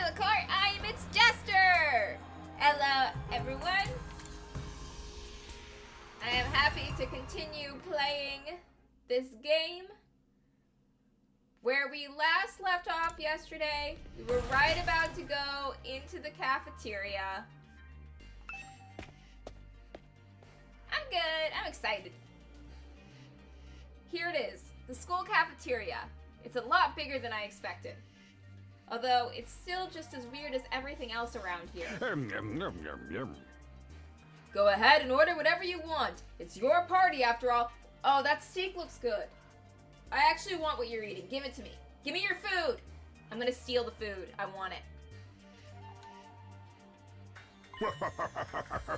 to the court. It's Jester. Hello, everyone. I am happy to continue playing this game. Where we last left off yesterday, we were right about to go into the cafeteria. I'm good. I'm excited. Here it is, the school cafeteria. It's a lot bigger than I expected. Although, it's still just as weird as everything else around here. Go ahead and order whatever you want. It's your party after all. Oh, that steak looks good. I actually want what you're eating. Give it to me. Give me your food. I'm gonna steal the food. I want it.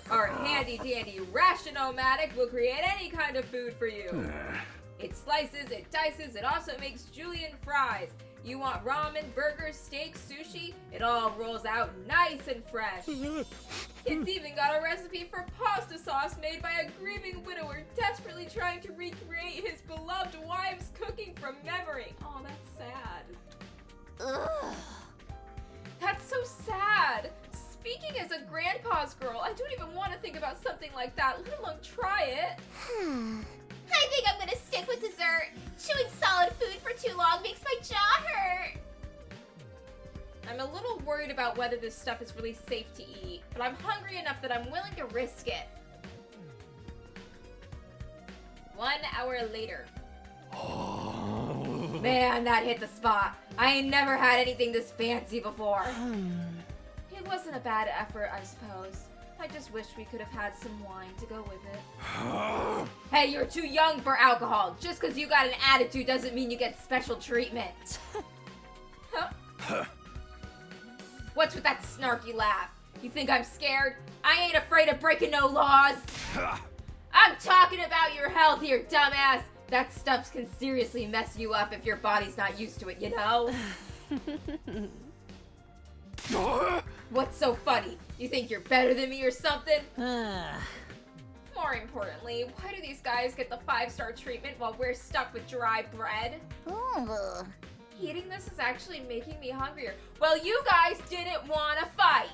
Our handy-dandy ration-o-matic will create any kind of food for you. It slices, it dices, it also makes julienne fries. You want ramen, burgers, steak, sushi? It all rolls out nice and fresh. It's even got a recipe for pasta sauce made by a grieving widower desperately trying to recreate his beloved wife's cooking from memory. Oh, that's sad. Ugh. That's so sad. Speaking as a grandpa's girl, I don't even want to think about something like that, let alone try it. I think I'm gonna stick with dessert. Chewing solid food for too long makes my jaw hurt. I'm a little worried about whether this stuff is really safe to eat, but I'm hungry enough that I'm willing to risk it. 1 hour later. Man, that hit the spot. I ain't never had anything this fancy before. It wasn't a bad effort, I suppose. I just wish we could have had some wine to go with it. Hey, you're too young for alcohol. Just because you got an attitude doesn't mean you get special treatment. Huh? What's with that snarky laugh? You think I'm scared? I ain't afraid of breaking no laws. I'm talking about your health here, dumbass. That stuff can seriously mess you up if your body's not used to it, you know? What's so funny? You think you're better than me or something? More importantly, why do these guys get the 5-star treatment while we're stuck with dry bread? Ooh. Eating this is actually making me hungrier. Well, you guys didn't want to fight.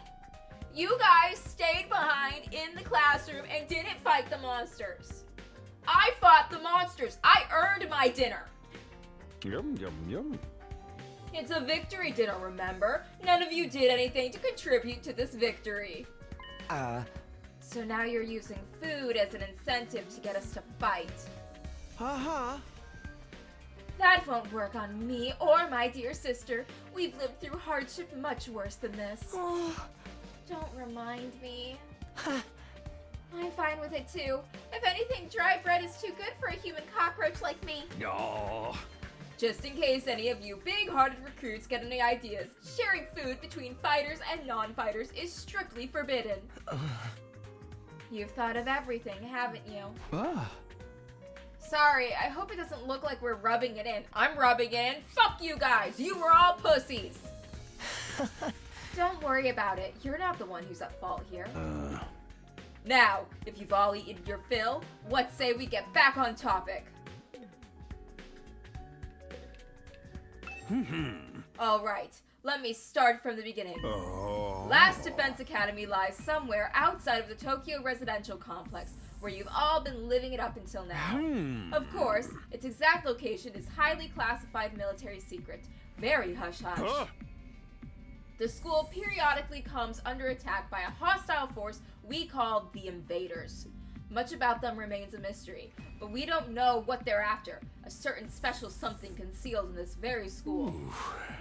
You guys stayed behind in the classroom and didn't fight the monsters. I fought the monsters. I earned my dinner. Yum, yum, yum. It's a victory dinner, remember? None of you did anything to contribute to this victory. So now you're using food as an incentive to get us to fight. That won't work on me or my dear sister. We've lived through hardship much worse than this. Don't remind me. I'm fine with it too. If anything, dry bread is too good for a human cockroach like me. No. Just in case any of you big-hearted recruits get any ideas, sharing food between fighters and non-fighters is strictly forbidden. You've thought of everything, haven't you? Sorry, I hope it doesn't look like we're rubbing it in. I'm rubbing it in. Fuck you guys! You were all pussies! Don't worry about it. You're not the one who's at fault here. Now, if you've all eaten your fill, what say we get back on topic? Alright, let me start from the beginning. Last Defense Academy lies somewhere outside of the Tokyo residential complex, where you've all been living it up until now. Of course, its exact location is highly classified military secret. Very hush-hush. The school periodically comes under attack by a hostile force we call the Invaders. Much about them remains a mystery, but we don't know what they're after. A certain special something concealed in this very school.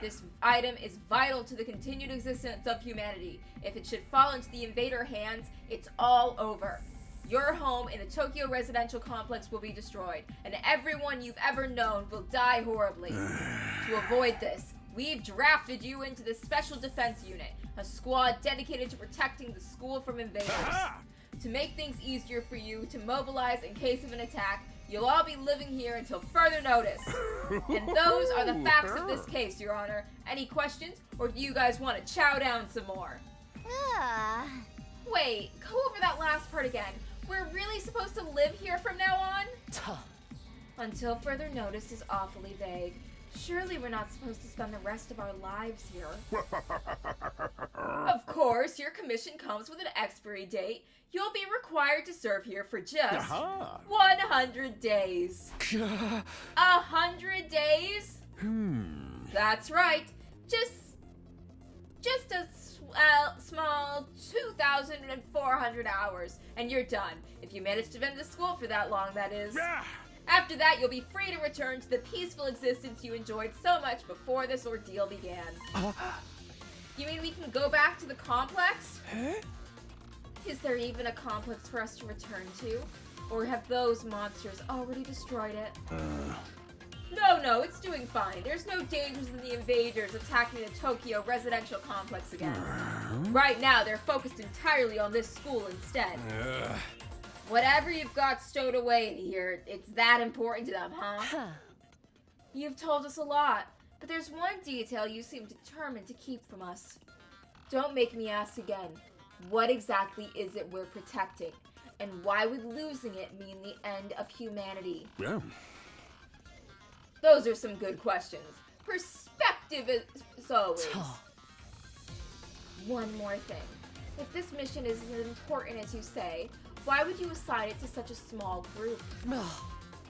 This item is vital to the continued existence of humanity. If it should fall into the invader hands, it's all over. Your home in the Tokyo residential complex will be destroyed, and everyone you've ever known will die horribly. To avoid this, we've drafted you into the Special Defense Unit, a squad dedicated to protecting the school from invaders. To make things easier for you to mobilize in case of an attack, you'll all be living here until further notice. And those are the facts of this case, Your Honor. Any questions, or do you guys want to chow down some more? Wait, go over that last part again. We're really supposed to live here from now on? Until further notice is awfully vague. Surely we're not supposed to spend the rest of our lives here. Of course, your commission comes with an expiry date. You'll be required to serve here for just 100 days. 100 days? That's right. Just a small 2,400 hours, and you're done. If you manage to vend the school for that long, that is. After that, you'll be free to return to the peaceful existence you enjoyed so much before this ordeal began. You mean we can go back to the complex? Is there even a complex for us to return to? Or have those monsters already destroyed it? No, it's doing fine. There's no dangers in the invaders attacking the Tokyo residential complex again. Right now, they're focused entirely on this school instead. Whatever you've got stowed away in here, it's that important to them, huh? You've told us a lot, but there's one detail you seem determined to keep from us. Don't make me ask again. What exactly is it we're protecting? And why would losing it mean the end of humanity? Yeah. Those are some good questions. Perspective is always. One more thing. If this mission is as important as you say, why would you assign it to such a small group?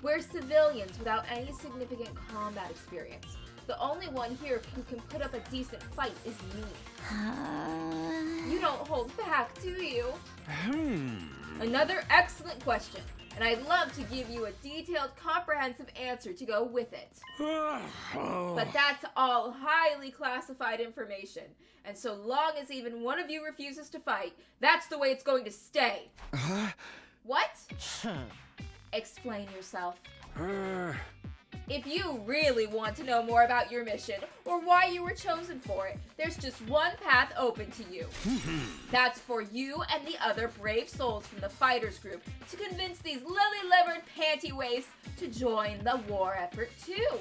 We're civilians without any significant combat experience. The only one here who can put up a decent fight is me. You don't hold back, do you? Another excellent question, and I'd love to give you a detailed, comprehensive answer to go with it. But that's all highly classified information, and so long as even one of you refuses to fight, that's the way it's going to stay. What? Explain yourself. If you really want to know more about your mission, or why you were chosen for it, there's just one path open to you. That's for you and the other brave souls from the fighters group to convince these lily-livered panty wastes to join the war effort too.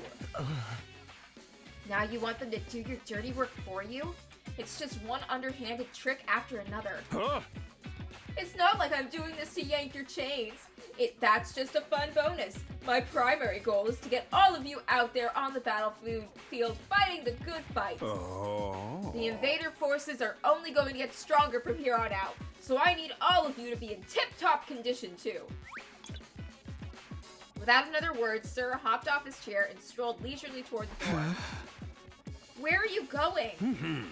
Now you want them to do your dirty work for you? It's just one underhanded trick after another. It's not like I'm doing this to yank your chains. That's just a fun bonus. My primary goal is to get all of you out there on the battlefield fighting the good fight. The invader forces are only going to get stronger from here on out, so I need all of you to be in tip-top condition too. Without another word, Sir hopped off his chair and strolled leisurely toward the door. Where are you going?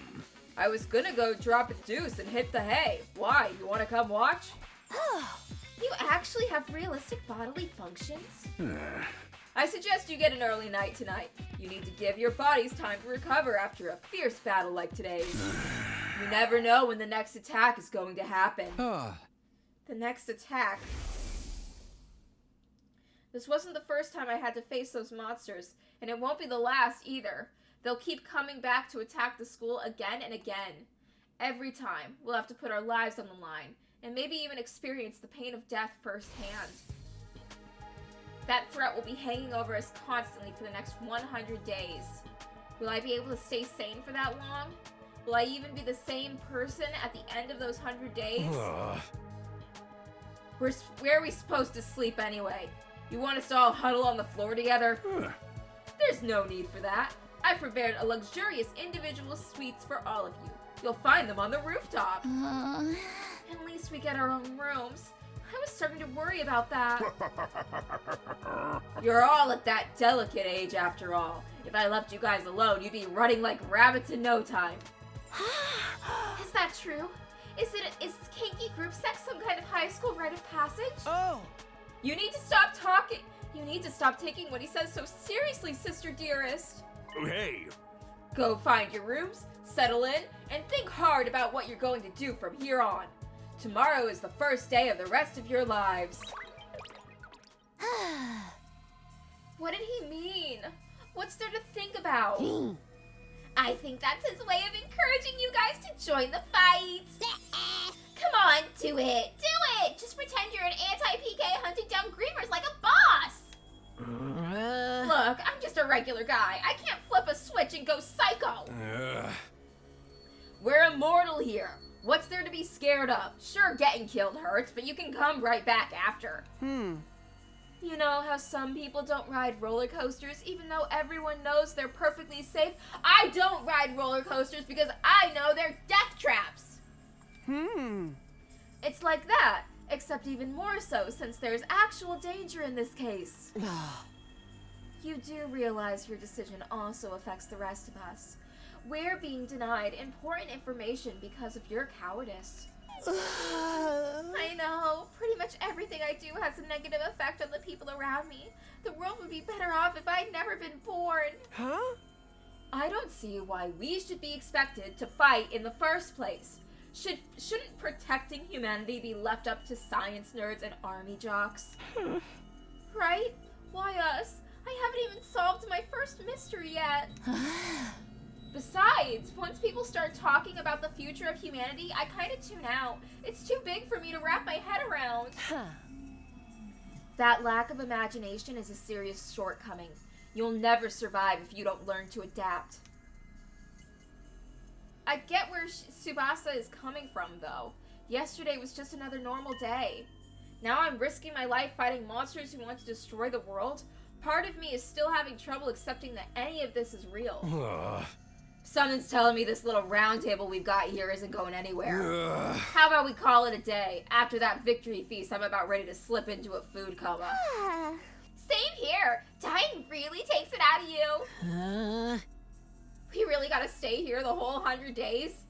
I was gonna go drop a deuce and hit the hay. Why? You wanna come watch? You actually have realistic bodily functions? I suggest you get an early night tonight. You need to give your bodies time to recover after a fierce battle like today's. You never know when the next attack is going to happen. The next attack? This wasn't the first time I had to face those monsters, and it won't be the last either. They'll keep coming back to attack the school again and again. Every time, we'll have to put our lives on the line, and maybe even experience the pain of death firsthand. That threat will be hanging over us constantly for the next 100 days. Will I be able to stay sane for that long? Will I even be the same person at the end of those 100 days? Where are we supposed to sleep anyway? You want us to all huddle on the floor together? There's no need for that. I prepared a luxurious individual suites for all of you. You'll find them on the rooftop. At least we get our own rooms. I was starting to worry about that. You're all at that delicate age after all. If I left you guys alone, you'd be running like rabbits in no time. Is that true? Is kinky group sex some kind of high school rite of passage? You need to stop talking. You need to stop taking what he says so seriously, sister dearest. Hey. Go find your rooms, settle in, and think hard about what you're going to do from here on. Tomorrow is the first day of the rest of your lives. What did he mean? What's there to think about? I think that's his way of encouraging you guys to join the fight. Come on, do it. Do it. Just pretend you're an anti-PK hunting down grievers like a boss. Look, I'm just a regular guy. I can't flip a switch and go psycho. We're immortal here. What's there to be scared of? Sure, getting killed hurts, but you can come right back after. You know how some people don't ride roller coasters even though everyone knows they're perfectly safe? I don't ride roller coasters because I know they're death traps. It's like that, except even more so since there's actual danger in this case. You do realize your decision also affects the rest of us. We're being denied important information because of your cowardice. I know. Pretty much everything I do has a negative effect on the people around me. The world would be better off if I'd never been born. Huh? I don't see why we should be expected to fight in the first place. Shouldn't protecting humanity be left up to science nerds and army jocks? Right? Why us? I haven't even solved my first mystery yet. Besides, once people start talking about the future of humanity, I kind of tune out. It's too big for me to wrap my head around. That lack of imagination is a serious shortcoming. You'll never survive if you don't learn to adapt. I get where Tsubasa is coming from, though. Yesterday was just another normal day. Now I'm risking my life fighting monsters who want to destroy the world. Part of me is still having trouble accepting that any of this is real. Something's telling me this little round table we've got here isn't going anywhere. How about we call it a day? After that victory feast, I'm about ready to slip into a food coma. Same here. Dying really takes it out of you. We really gotta stay here the whole 100 days?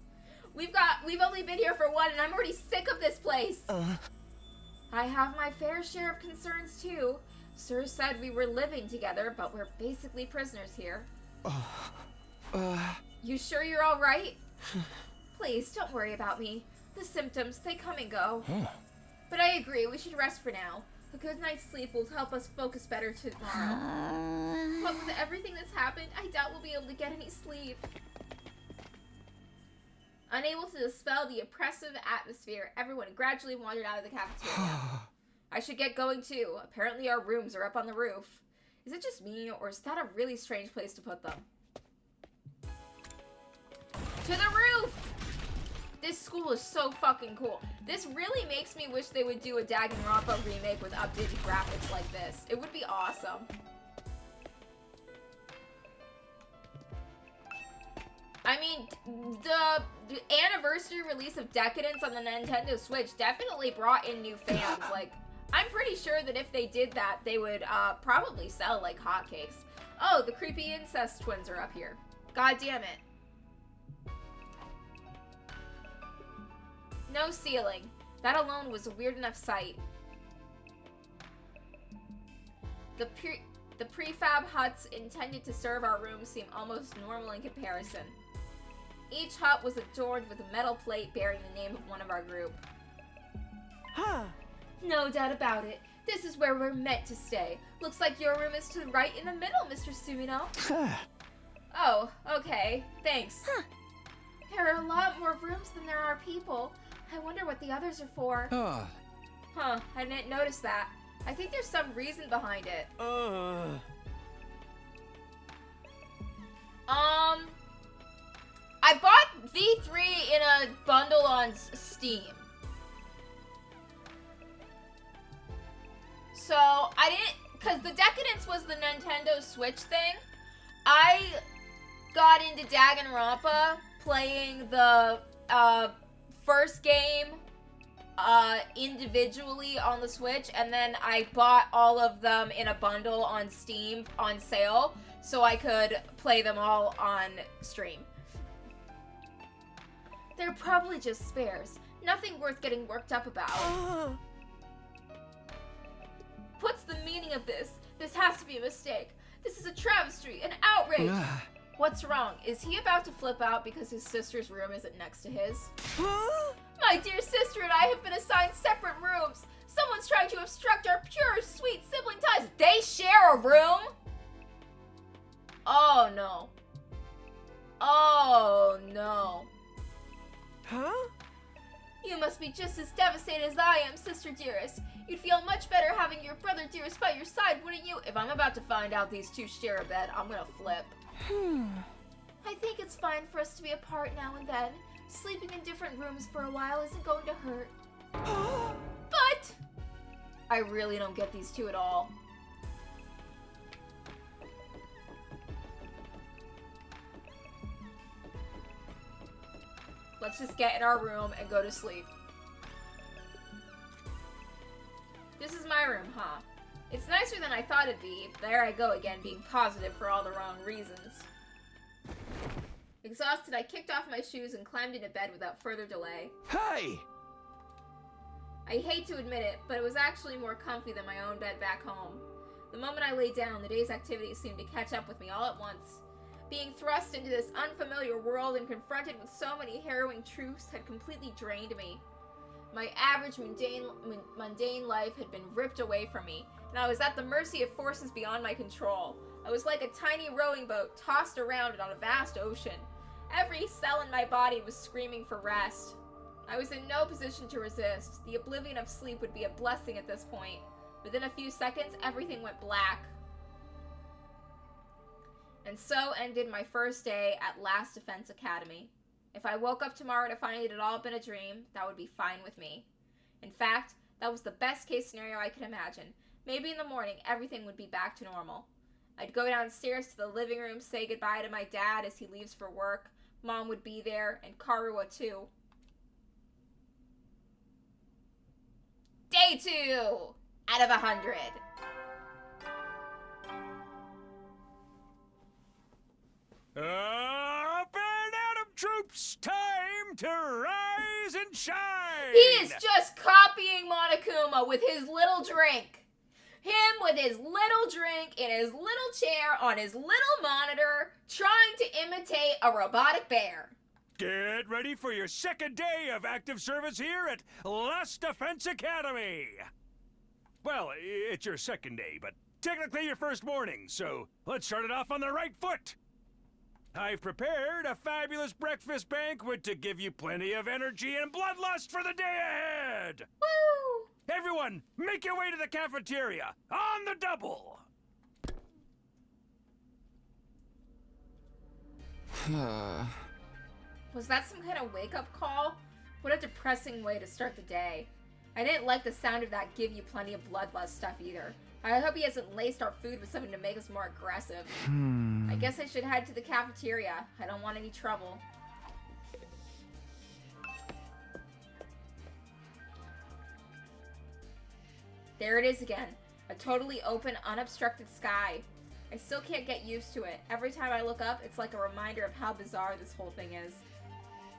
We've only been here for one and I'm already sick of this place. I have my fair share of concerns too. Sir said we were living together, but we're basically prisoners here. You sure you're all right? Please, don't worry about me. The symptoms, they come and go. But I agree, we should rest for now. A good night's sleep will help us focus better tomorrow. But with everything that's happened, I doubt we'll be able to get any sleep. Unable to dispel the oppressive atmosphere, everyone gradually wandered out of the cafeteria. I should get going too. Apparently our rooms are up on the roof. Is it just me, or is that a really strange place to put them? To the roof! This school is so fucking cool. This really makes me wish they would do a Danganronpa remake with updated graphics like this. It would be awesome. I mean, the anniversary release of Decadence on the Nintendo Switch definitely brought in new fans. Like, I'm pretty sure that if they did that, they would probably sell like hotcakes. Oh, the creepy incest twins are up here. God damn it. No ceiling. That alone was a weird enough sight. The prefab huts intended to serve our rooms seem almost normal in comparison. Each hut was adorned with a metal plate bearing the name of one of our group. No doubt about it. This is where we're meant to stay. Looks like your room is to the right in the middle, Mr. Sumino. Oh, okay. Thanks. There are a lot more rooms than there are people. I wonder what the others are for. Huh, I didn't notice that. I think there's some reason behind it. I bought V3 in a bundle on Steam. So, I didn't, because the Decadence was the Nintendo Switch thing. I got into Danganronpa playing the, first game individually on the Switch, and then I bought all of them in a bundle on Steam on sale so I could play them all on stream. They're probably just spares. Nothing worth getting worked up about. What's the meaning of this? This has to be a mistake. This is a travesty, an outrage. What's wrong? Is he about to flip out because his sister's room isn't next to his? My dear sister and I have been assigned separate rooms. Someone's trying to obstruct our pure, sweet sibling ties. They share a room? Oh, no. Oh, no. You must be just as devastated as I am, sister dearest. You'd feel much better having your brother dearest by your side, wouldn't you? If I'm about to find out these two share a bed, I'm gonna flip. I think it's fine for us to be apart now and then. Sleeping in different rooms for a while isn't going to hurt. But I really don't get these two at all. Let's just get in our room and go to sleep. This is my room, huh? It's nicer than I thought it'd be. There I go again, being positive for all the wrong reasons. Exhausted, I kicked off my shoes and climbed into bed without further delay. Hey! I hate to admit it, but it was actually more comfy than my own bed back home. The moment I lay down, the day's activities seemed to catch up with me all at once. Being thrust into this unfamiliar world and confronted with so many harrowing truths had completely drained me. My average mundane life had been ripped away from me, and I was at the mercy of forces beyond my control. I was like a tiny rowing boat tossed around on a vast ocean. Every cell in my body was screaming for rest. I was in no position to resist. The oblivion of sleep would be a blessing at this point. Within a few seconds, everything went black. And so ended my first day at Last Defense Academy. If I woke up tomorrow to find it had all been a dream, that would be fine with me. In fact, that was the best case scenario I could imagine. Maybe in the morning, everything would be back to normal. I'd go downstairs to the living room, say goodbye to my dad as he leaves for work. Mom would be there, and Karua too. Day 2 out of 100. Up and Adam troops, time to rise and shine! He is just copying Monokuma with his little drink. Him with his little drink in his little chair on his little monitor, trying to imitate a robotic bear. Get ready for your second day of active service here at Last Defense Academy! Well, it's your second day, but technically your first morning, so let's start it off on the right foot! I've prepared a fabulous breakfast banquet to give you plenty of energy and bloodlust for the day ahead! Woo! Everyone, make your way to the cafeteria, on the double! Was that some kind of wake-up call? What a depressing way to start the day. I didn't like the sound of that give you plenty of bloodlust stuff either. I hope he hasn't laced our food with something to make us more aggressive. I guess I should head to the cafeteria. I don't want any trouble. There it is again. A totally open, unobstructed sky. I still can't get used to it. Every time I look up, it's like a reminder of how bizarre this whole thing is.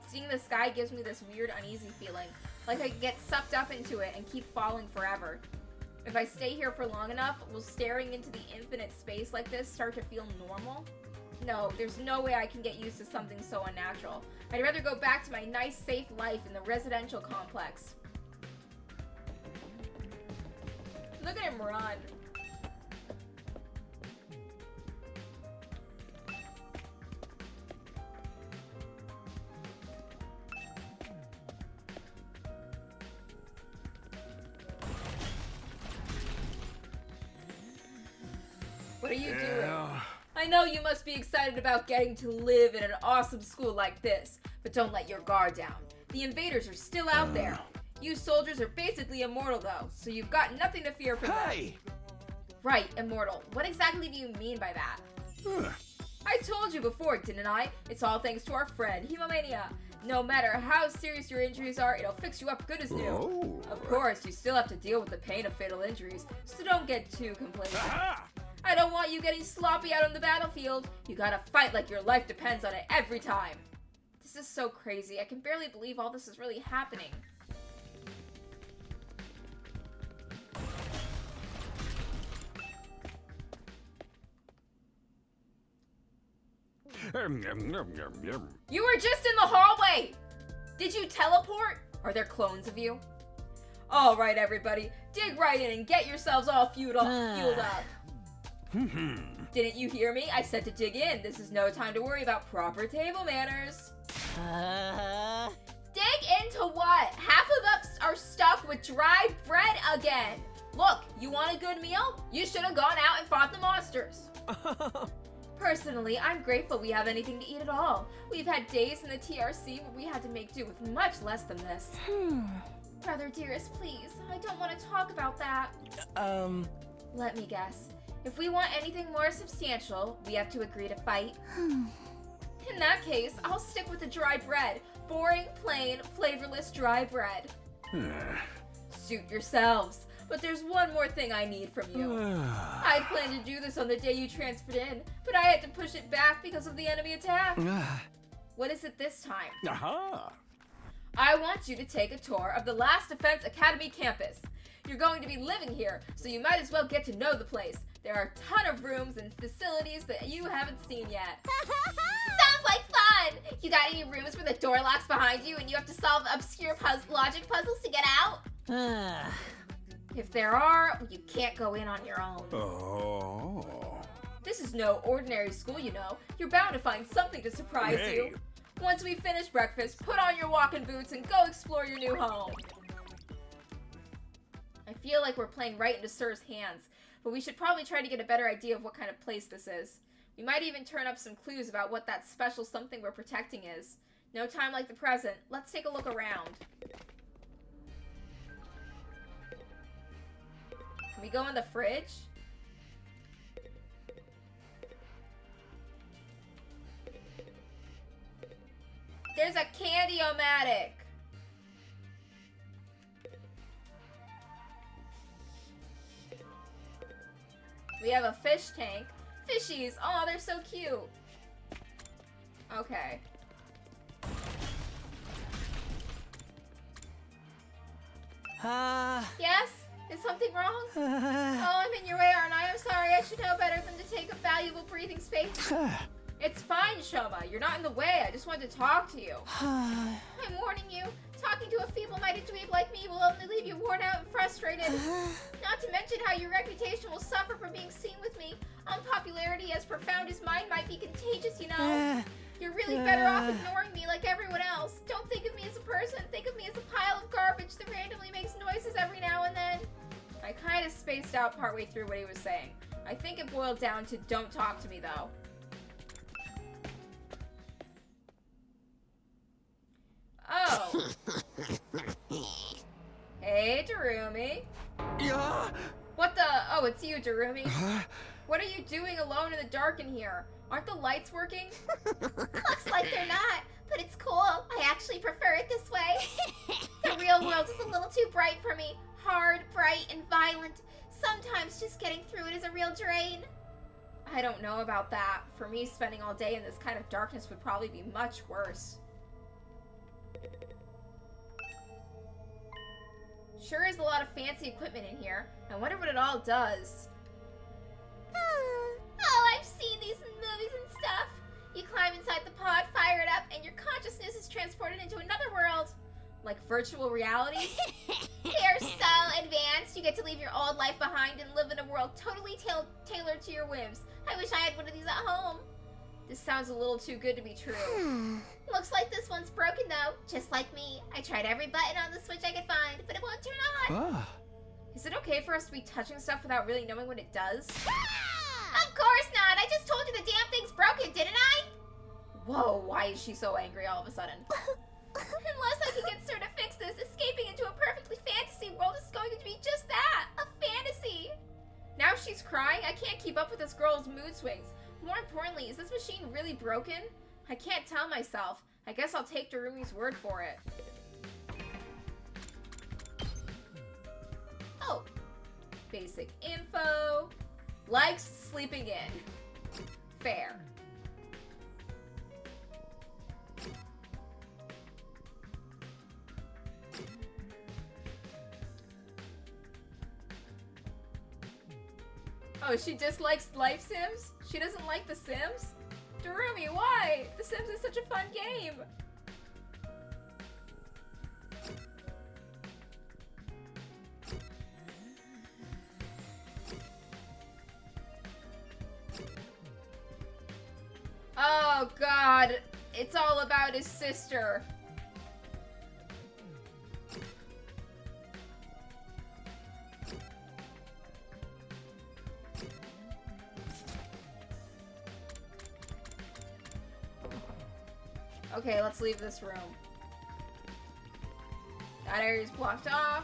Seeing the sky gives me this weird, uneasy feeling. Like I get sucked up into it and keep falling forever. If I stay here for long enough, will staring into the infinite space like this start to feel normal? No, there's no way I can get used to something so unnatural. I'd rather go back to my nice, safe life in the residential complex. Look at him run. What are you doing? I know you must be excited about getting to live in an awesome school like this, but don't let your guard down. The invaders are still out there. You soldiers are basically immortal though, so you've got nothing to fear from them. Right, immortal. What exactly do you mean by that? I told you before, didn't I? It's all thanks to our friend, Hemomania. No matter how serious your injuries are, it'll fix you up good as new. Of course, you still have to deal with the pain of fatal injuries, so don't get too complacent. I don't want you getting sloppy out on the battlefield. You gotta fight like your life depends on it every time. This is so crazy. I can barely believe all this is really happening. You were just in the hallway! Did you teleport? Are there clones of you? Alright everybody, dig right in and get yourselves all fueled up. Didn't you hear me? I said to dig in. This is no time to worry about proper table manners. Dig into what? Half of us are stuck with dry bread again. Look, you want a good meal? You should have gone out and fought the monsters. Personally, I'm grateful we have anything to eat at all. We've had days in the TRC where we had to make do with much less than this. Brother dearest, please. I don't want to talk about that. Let me guess. If we want anything more substantial, we have to agree to fight. In that case, I'll stick with the dry bread. boring, plain, flavorless dry bread. Suit yourselves. But there's one more thing I need from you. I planned to do this on the day you transferred in, but I had to push it back because of the enemy attack. What is it this time? I want you to take a tour of the Last Defense Academy campus. You're going to be living here, so you might as well get to know the place. There are a ton of rooms and facilities that you haven't seen yet. Sounds like fun! You got any rooms where the door locks behind you and you have to solve obscure logic puzzles to get out? If there are, you can't go in on your own. Oh. This is no ordinary school, you know. You're bound to find something to surprise you. Once we finish breakfast, put on your walking boots and go explore your new home. I feel like we're playing right into Sir's hands, but we should probably try to get a better idea of what kind of place this is. We might even turn up some clues about what that special something we're protecting is. No time like the present. Let's take a look around. Can we go in the fridge? There's a candy-o-matic. We have a fish tank. Fishies! Oh, they're so cute. Okay. Yes? Is something wrong? Oh, I'm in your way, aren't I? I'm sorry. I should know better than to take up valuable breathing space. It's fine, Shoma. You're not in the way. I just wanted to talk to you. I'm warning you. Talking to a feeble-minded dweeb like me will only leave you worn out and frustrated. Not to mention how your reputation will suffer from being seen with me. Unpopularity as profound as mine might be contagious, you know. You're really better off ignoring me like everyone else. Don't think of me as a person. Think of me as a pile of garbage that randomly makes noises every now and then. I kind of spaced out partway through what he was saying. I think it boiled down to don't talk to me, though. Oh. Hey, Darumi. Yeah. What the? Oh, it's you, Darumi. What are you doing alone in the dark in here? Aren't the lights working? Looks like they're not, but it's cool. I actually prefer it this way. The real world is a little too bright for me. Hard, bright, and violent. Sometimes just getting through it is a real drain. I don't know about that. For me, spending all day in this kind of darkness would probably be much worse. Sure is a lot of fancy equipment in here. I wonder what it all does. Oh, I've seen these in movies and stuff. You climb inside the pod, fire it up, and your consciousness is transported into another world. Like virtual reality? They're so advanced. You get to leave your old life behind and live in a world totally tailored to your whims. I wish I had one of these at home. This sounds a little too good to be true. Looks like this one's broken though, just like me. I tried every button on the switch I could find, but it won't turn on. Is it okay for us to be touching stuff without really knowing what it does? Of course not. I just told you the damn thing's broken, didn't I? Whoa, why is she so angry all of a sudden? Unless I can get Sir to fix this, escaping into a perfectly fantasy world is going to be just that, a fantasy. Now she's crying? I can't keep up with this girl's mood swings. More importantly, is this machine really broken? I can't tell myself. I guess I'll take Darumi's word for it. Oh. Basic info. Likes sleeping in. Fair. Oh, she dislikes Life Sims? She doesn't like The Sims? Darumi, why? The Sims is such a fun game. Oh god, it's all about his sister. Okay, let's leave this room. That area's blocked off.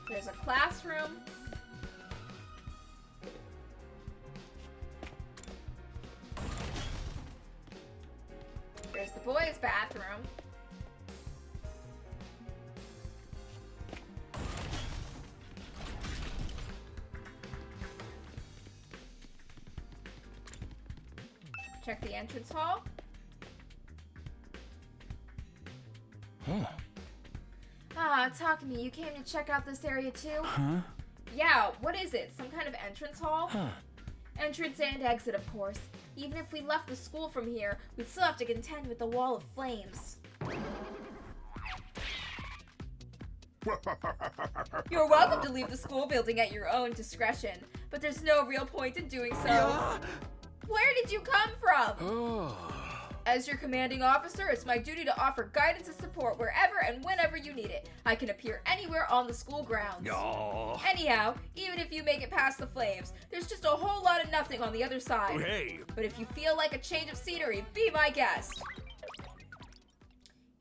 There's a classroom. boys' bathroom. Check the entrance hall. Huh. Ah, talk to me. You came to check out this area too? Huh? Yeah, what is it? Some kind of entrance hall? Huh. Entrance and exit, of course. Even if we left the school from here, we'd still have to contend with the wall of flames. You're welcome to leave the school building at your own discretion, but there's no real point in doing so. Yeah. Where did you come from? Oh. As your commanding officer, it's my duty to offer guidance and support wherever and whenever you need it. I can appear anywhere on the school grounds. Oh. Anyhow, even if you make it past the flames, there's just a whole lot of nothing on the other side. Hey. But if you feel like a change of scenery, be my guest.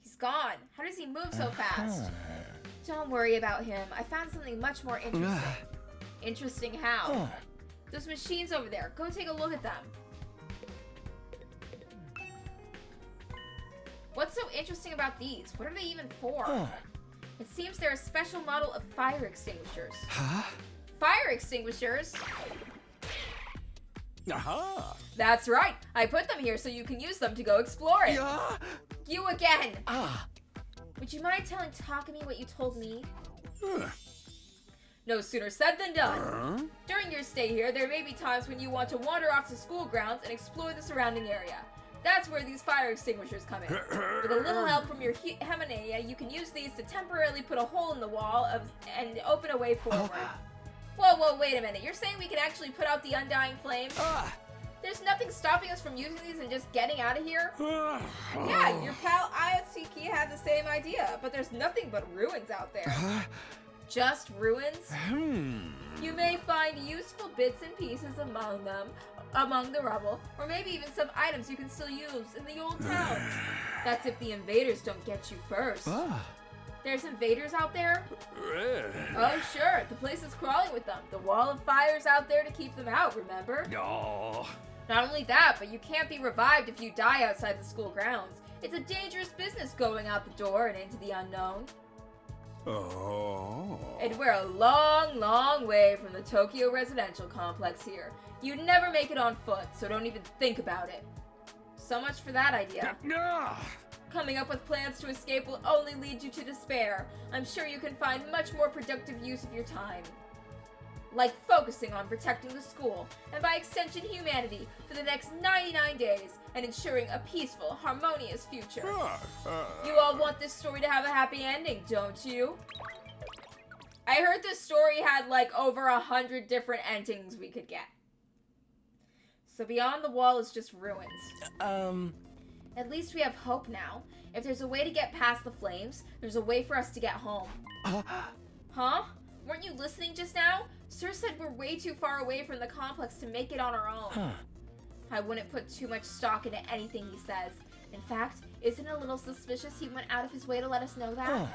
He's gone. How does he move so fast? Don't worry about him. I found something much more interesting. Interesting how? Those machines over there. Go take a look at them. What's so interesting about these? What are they even for? It seems they're a special model of fire extinguishers. Huh? Fire extinguishers? Aha. That's right. I put them here so you can use them to go exploring. Yeah. You again. Ah. Would you mind telling Takumi what you told me? Huh. No sooner said than done. Huh? During your stay here, there may be times when you want to wander off to school grounds and explore the surrounding area. That's where these fire extinguishers come in. With a little help from your Hemanea, you can use these to temporarily put a hole in the wall and open a way forward. Whoa, wait a minute. You're saying we can actually put out the undying flame? There's nothing stopping us from using these and just getting out of here? Yeah, your pal Ayatsuki had the same idea, but there's nothing but ruins out there. Just ruins? You may find useful bits and pieces among the rubble, or maybe even some items you can still use in the old town. That's if the invaders don't get you first. There's invaders out there? Oh sure, the place is crawling with them. The wall of fire's out there to keep them out, remember? No. Not only that, but you can't be revived if you die outside the school grounds. It's a dangerous business going out the door and into the unknown. Oh. And we're a long, long way from the Tokyo residential complex here. You'd never make it on foot, so don't even think about it. So much for that idea. Coming up with plans to escape will only lead you to despair. I'm sure you can find much more productive use of your time. Like focusing on protecting the school, and by extension humanity, for the next 99 days, and ensuring a peaceful, harmonious future. You all want this story to have a happy ending, don't you? I heard this story had like over 100 different endings we could get. So beyond the wall is just ruins. At least we have hope now. If there's a way to get past the flames, there's a way for us to get home. Huh? Weren't you listening just now? Sir said we're way too far away from the complex to make it on our own. I wouldn't put too much stock into anything he says. In fact, isn't it a little suspicious he went out of his way to let us know that?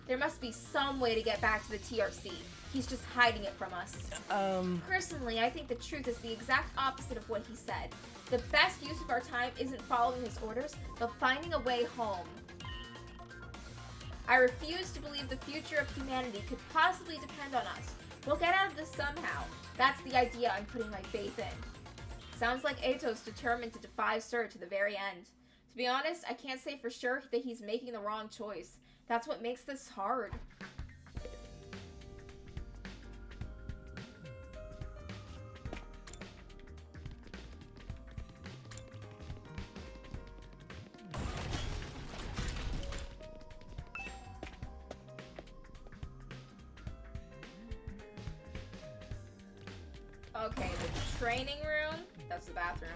There must be some way to get back to the TRC. He's just hiding it from us. Personally, I think the truth is the exact opposite of what he said. The best use of our time isn't following his orders, but finding a way home. I refuse to believe the future of humanity could possibly depend on us. We'll get out of this somehow. That's the idea I'm putting my faith in. Sounds like Ato's determined to defy Sir to the very end. To be honest, I can't say for sure that he's making the wrong choice. That's what makes this hard. Okay, the training room. That's the bathroom.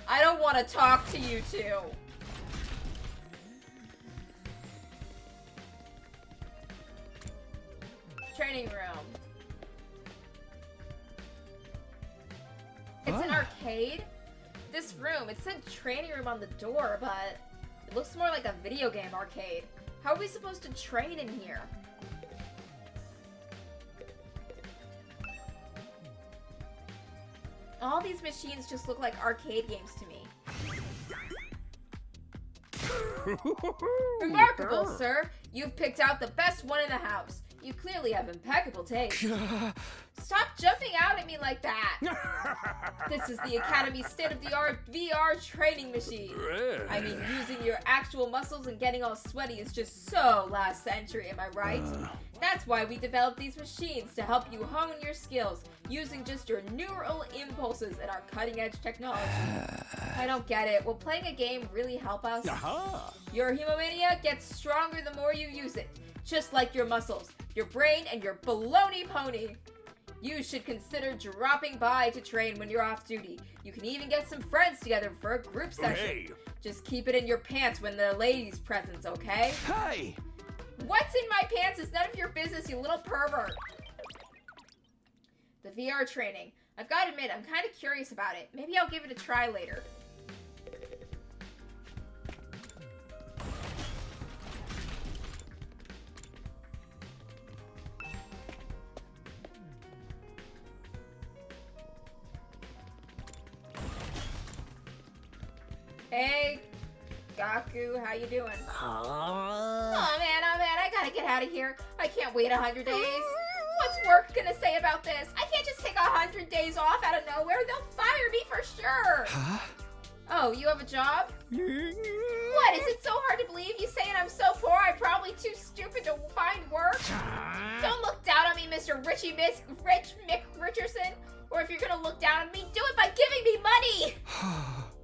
I don't want to talk to you two. Training room. It's an arcade. This room, it said training room on the door, but it looks more like a video game arcade. How are we supposed to train in here? All these machines just look like arcade games to me. Remarkable, sir. You've picked out the best one in the house. You clearly have impeccable taste. Stop jumping out at me like that. This is the Academy's state-of-the-art VR training machine. I mean, using your actual muscles and getting all sweaty is just so last century, am I right? That's why we developed these machines, to help you hone your skills using just your neural impulses and our cutting-edge technology. I don't get it. Will playing a game really help us? Your Hemomania gets stronger the more you use it, just like your muscles, your brain, and your baloney pony. You should consider dropping by to train when you're off duty. You can even get some friends together for a group session. Hey. Just keep it in your pants when the ladies' present, okay? Hey! What's in my pants is none of your business, you little pervert. The VR training. I've got to admit, I'm kind of curious about it. Maybe I'll give it a try later. Hey, Gaku, how you doing? Oh man, I gotta get out of here. I can't wait 100 days. What's work gonna say about this? I can't just take 100 days off out of nowhere. They'll fire me for sure. Huh? Oh, you have a job? What, is it so hard to believe? You saying I'm so poor I'm probably too stupid to find work? Don't look down on me, Mr. Rich Mick Richardson. Or if you're gonna look down on me, do it by giving me money!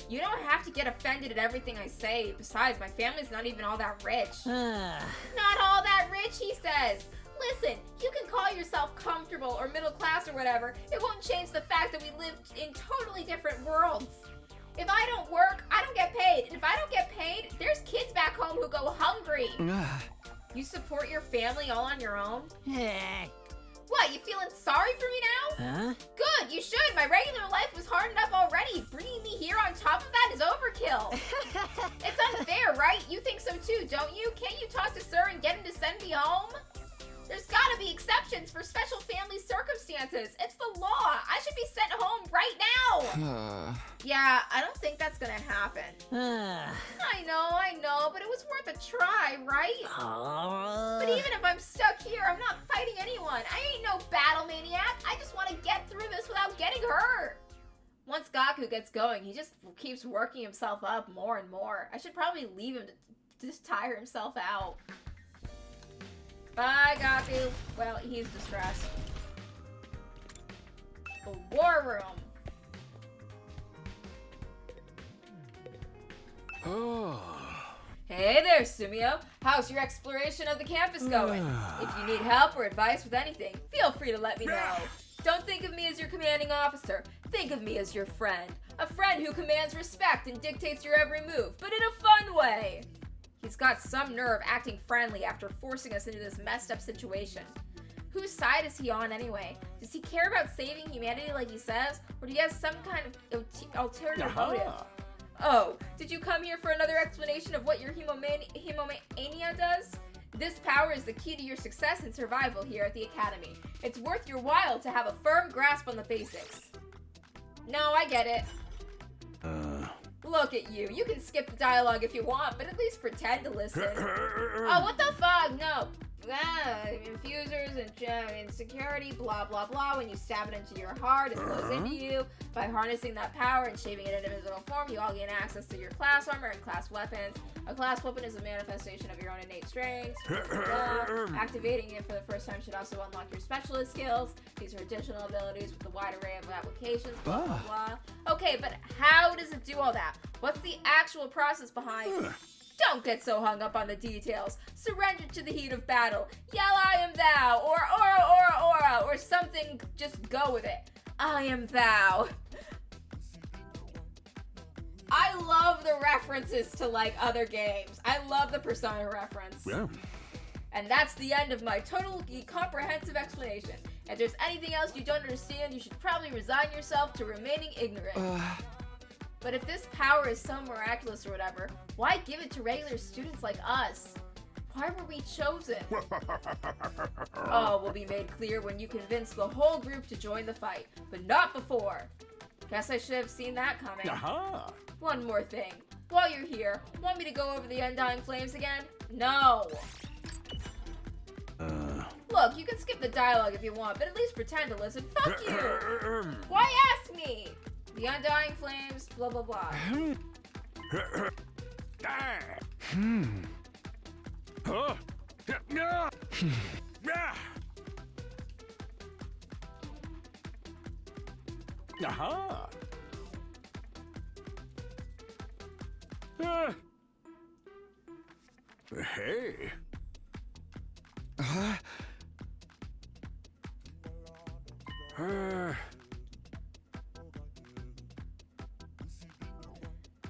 You don't have to get offended at everything I say. Besides, my family's not even all that rich. Not all that rich, he says. Listen, you can call yourself comfortable or middle class or whatever. It won't change the fact that we live in totally different worlds. If I don't work, I don't get paid. And if I don't get paid, there's kids back home who go hungry. You support your family all on your own? What, you feeling sorry for me now? Huh? Good, you should. My regular life was hard enough already. Bringing me here on top of that is overkill. It's unfair, right? You think so too, don't you? Can't you talk to Sir and get him to send me home? There's gotta be exceptions for special family circumstances. It's the law. I should be sent home right now. Yeah, I don't think that's gonna happen. I know, but it was worth a try, right? But even if I'm stuck here, I'm not fighting anyone. I ain't no battle maniac. I just want to get through this without getting hurt. Once Gaku gets going, he just keeps working himself up more and more. I should probably leave him to just tire himself out. Bye, Gaku. Well, he's distressed. The war room. Hey there, Sumio. How's your exploration of the campus going? If you need help or advice with anything, feel free to let me know. Don't think of me as your commanding officer. Think of me as your friend. A friend who commands respect and dictates your every move, but in a fun way. He's got some nerve acting friendly after forcing us into this messed up situation. Whose side is he on anyway? Does he care about saving humanity like he says? Or do he have some kind of ulterior motive? Oh, did you come here for another explanation of what your Hemomania does? This power is the key to your success and survival here at the Academy. It's worth your while to have a firm grasp on the basics. No, I get it. Look at you. You can skip the dialogue if you want, but at least pretend to listen. Oh, what the fuck? No. Infusers and security, blah, blah, blah. When you stab it into your heart, it flows into you. By harnessing that power and shaving it in a physical form, you all gain access to your class armor and class weapons. A class weapon is a manifestation of your own innate strengths. Activating it for the first time should also unlock your specialist skills. These are additional abilities with a wide array of applications, blah, blah, blah. Okay, but how does it do all that? What's the actual process behind it? Don't get so hung up on the details. Surrender to the heat of battle. Yell, I am thou, or aura, or something. Just go with it. I am thou. I love the references to, like, other games. I love the Persona reference. Yeah. And that's the end of my totally comprehensive explanation. If there's anything else you don't understand, you should probably resign yourself to remaining ignorant. But if this power is so miraculous or whatever, why give it to regular students like us? Why were we chosen? All will be made clear when you convince the whole group to join the fight, but not before. Guess I should have seen that coming. Aha! One more thing. While you're here, want me to go over the Undying Flames again? No! Look, you can skip the dialogue if you want, but at least pretend to listen. Fuck you! Why ask me? The Undying Flames, blah blah blah. Huh? Aha! Hey.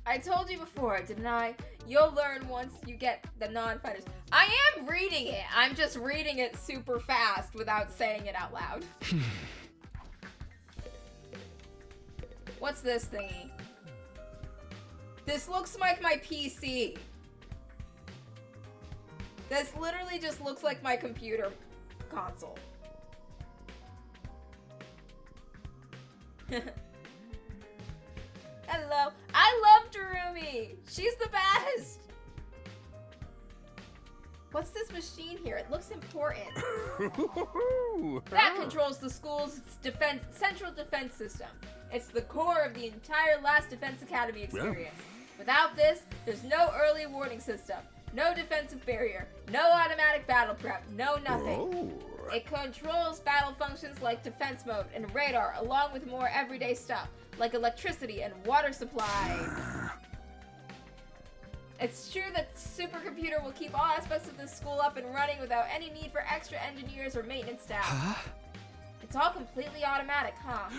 I told you before, didn't I? You'll learn once you get the non-fighters. I am reading it. I'm just reading it super fast without saying it out loud. What's this thingy? This looks like my PC. This literally just looks like my computer console. Hello. I love Darumi. She's the best. What's this machine here? It looks important. That controls the school's central defense system. It's the core of the entire Last Defense Academy experience. Without this, there's no early warning system, no defensive barrier, no automatic battle prep, no nothing. It controls battle functions like defense mode and radar, along with more everyday stuff, like electricity and water supply. It's true that supercomputer will keep all aspects of this school up and running without any need for extra engineers or maintenance staff. It's all completely automatic, huh?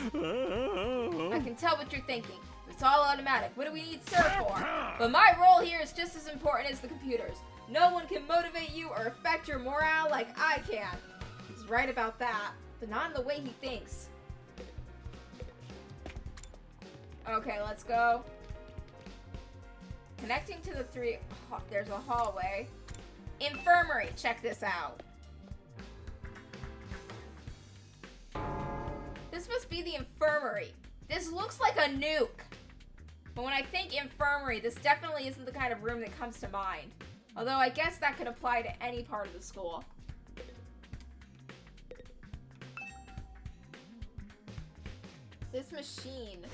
I can tell what you're thinking. It's all automatic. What do we need Sir for? But my role here is just as important as the computers. No one can motivate you or affect your morale like I can. He's right about that, but not in the way he thinks. Okay, let's go. Connecting to the three, there's a hallway. Infirmary, check this out. This must be the infirmary. This looks like a nuke. But when I think infirmary, this definitely isn't the kind of room that comes to mind. Although I guess that could apply to any part of the school. This machine.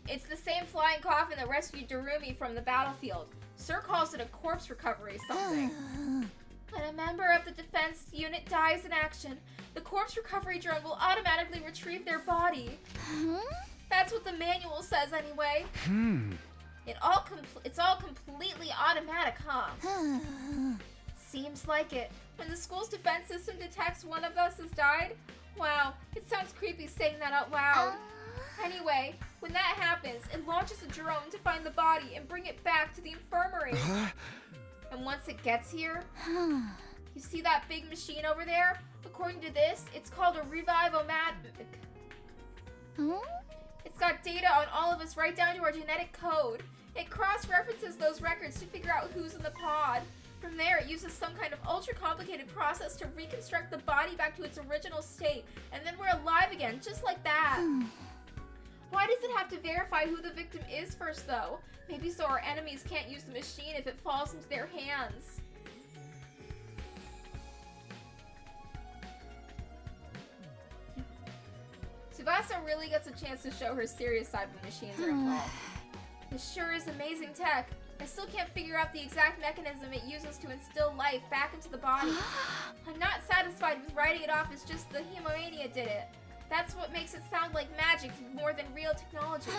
It's the same flying coffin that rescued Darumi from the battlefield. Sir calls it a corpse recovery something. When a member of the defense unit dies in action, the corpse recovery drone will automatically retrieve their body. That's what the manual says anyway. It's all completely automatic, huh? Seems like it. When the school's defense system detects one of us has died, wow, it sounds creepy saying that out loud. Anyway, when that happens, it launches a drone to find the body and bring it back to the infirmary. And once it gets here, you see that big machine over there? According to this, it's called a Revive-O-Matic. It's got data on all of us right down to our genetic code. It cross-references those records to figure out who's in the pod. From there, it uses some kind of ultra-complicated process to reconstruct the body back to its original state, and then we're alive again, just like that. Why does it have to verify who the victim is first, though? Maybe so our enemies can't use the machine if it falls into their hands. Tsubasa really gets a chance to show her serious side when machines are involved. This sure is amazing tech. I still can't figure out the exact mechanism it uses to instill life back into the body. I'm not satisfied with writing it off as just the Hemomania did it. That's what makes it sound like magic more than real technology.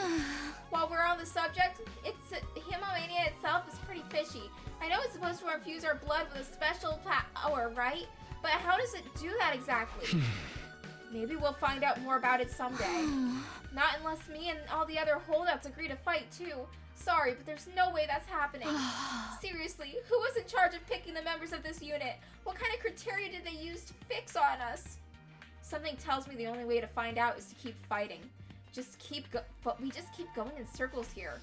While we're on the subject, Hemomania itself is pretty fishy. I know it's supposed to infuse our blood with a special power, right? But how does it do that exactly? Maybe we'll find out more about it someday. Not unless me and all the other holdouts agree to fight too. Sorry, but there's no way that's happening. Seriously, who was in charge of picking the members of this unit? What kind of criteria did they use to fix on us? Something tells me the only way to find out is to keep fighting. But we just keep going in circles here.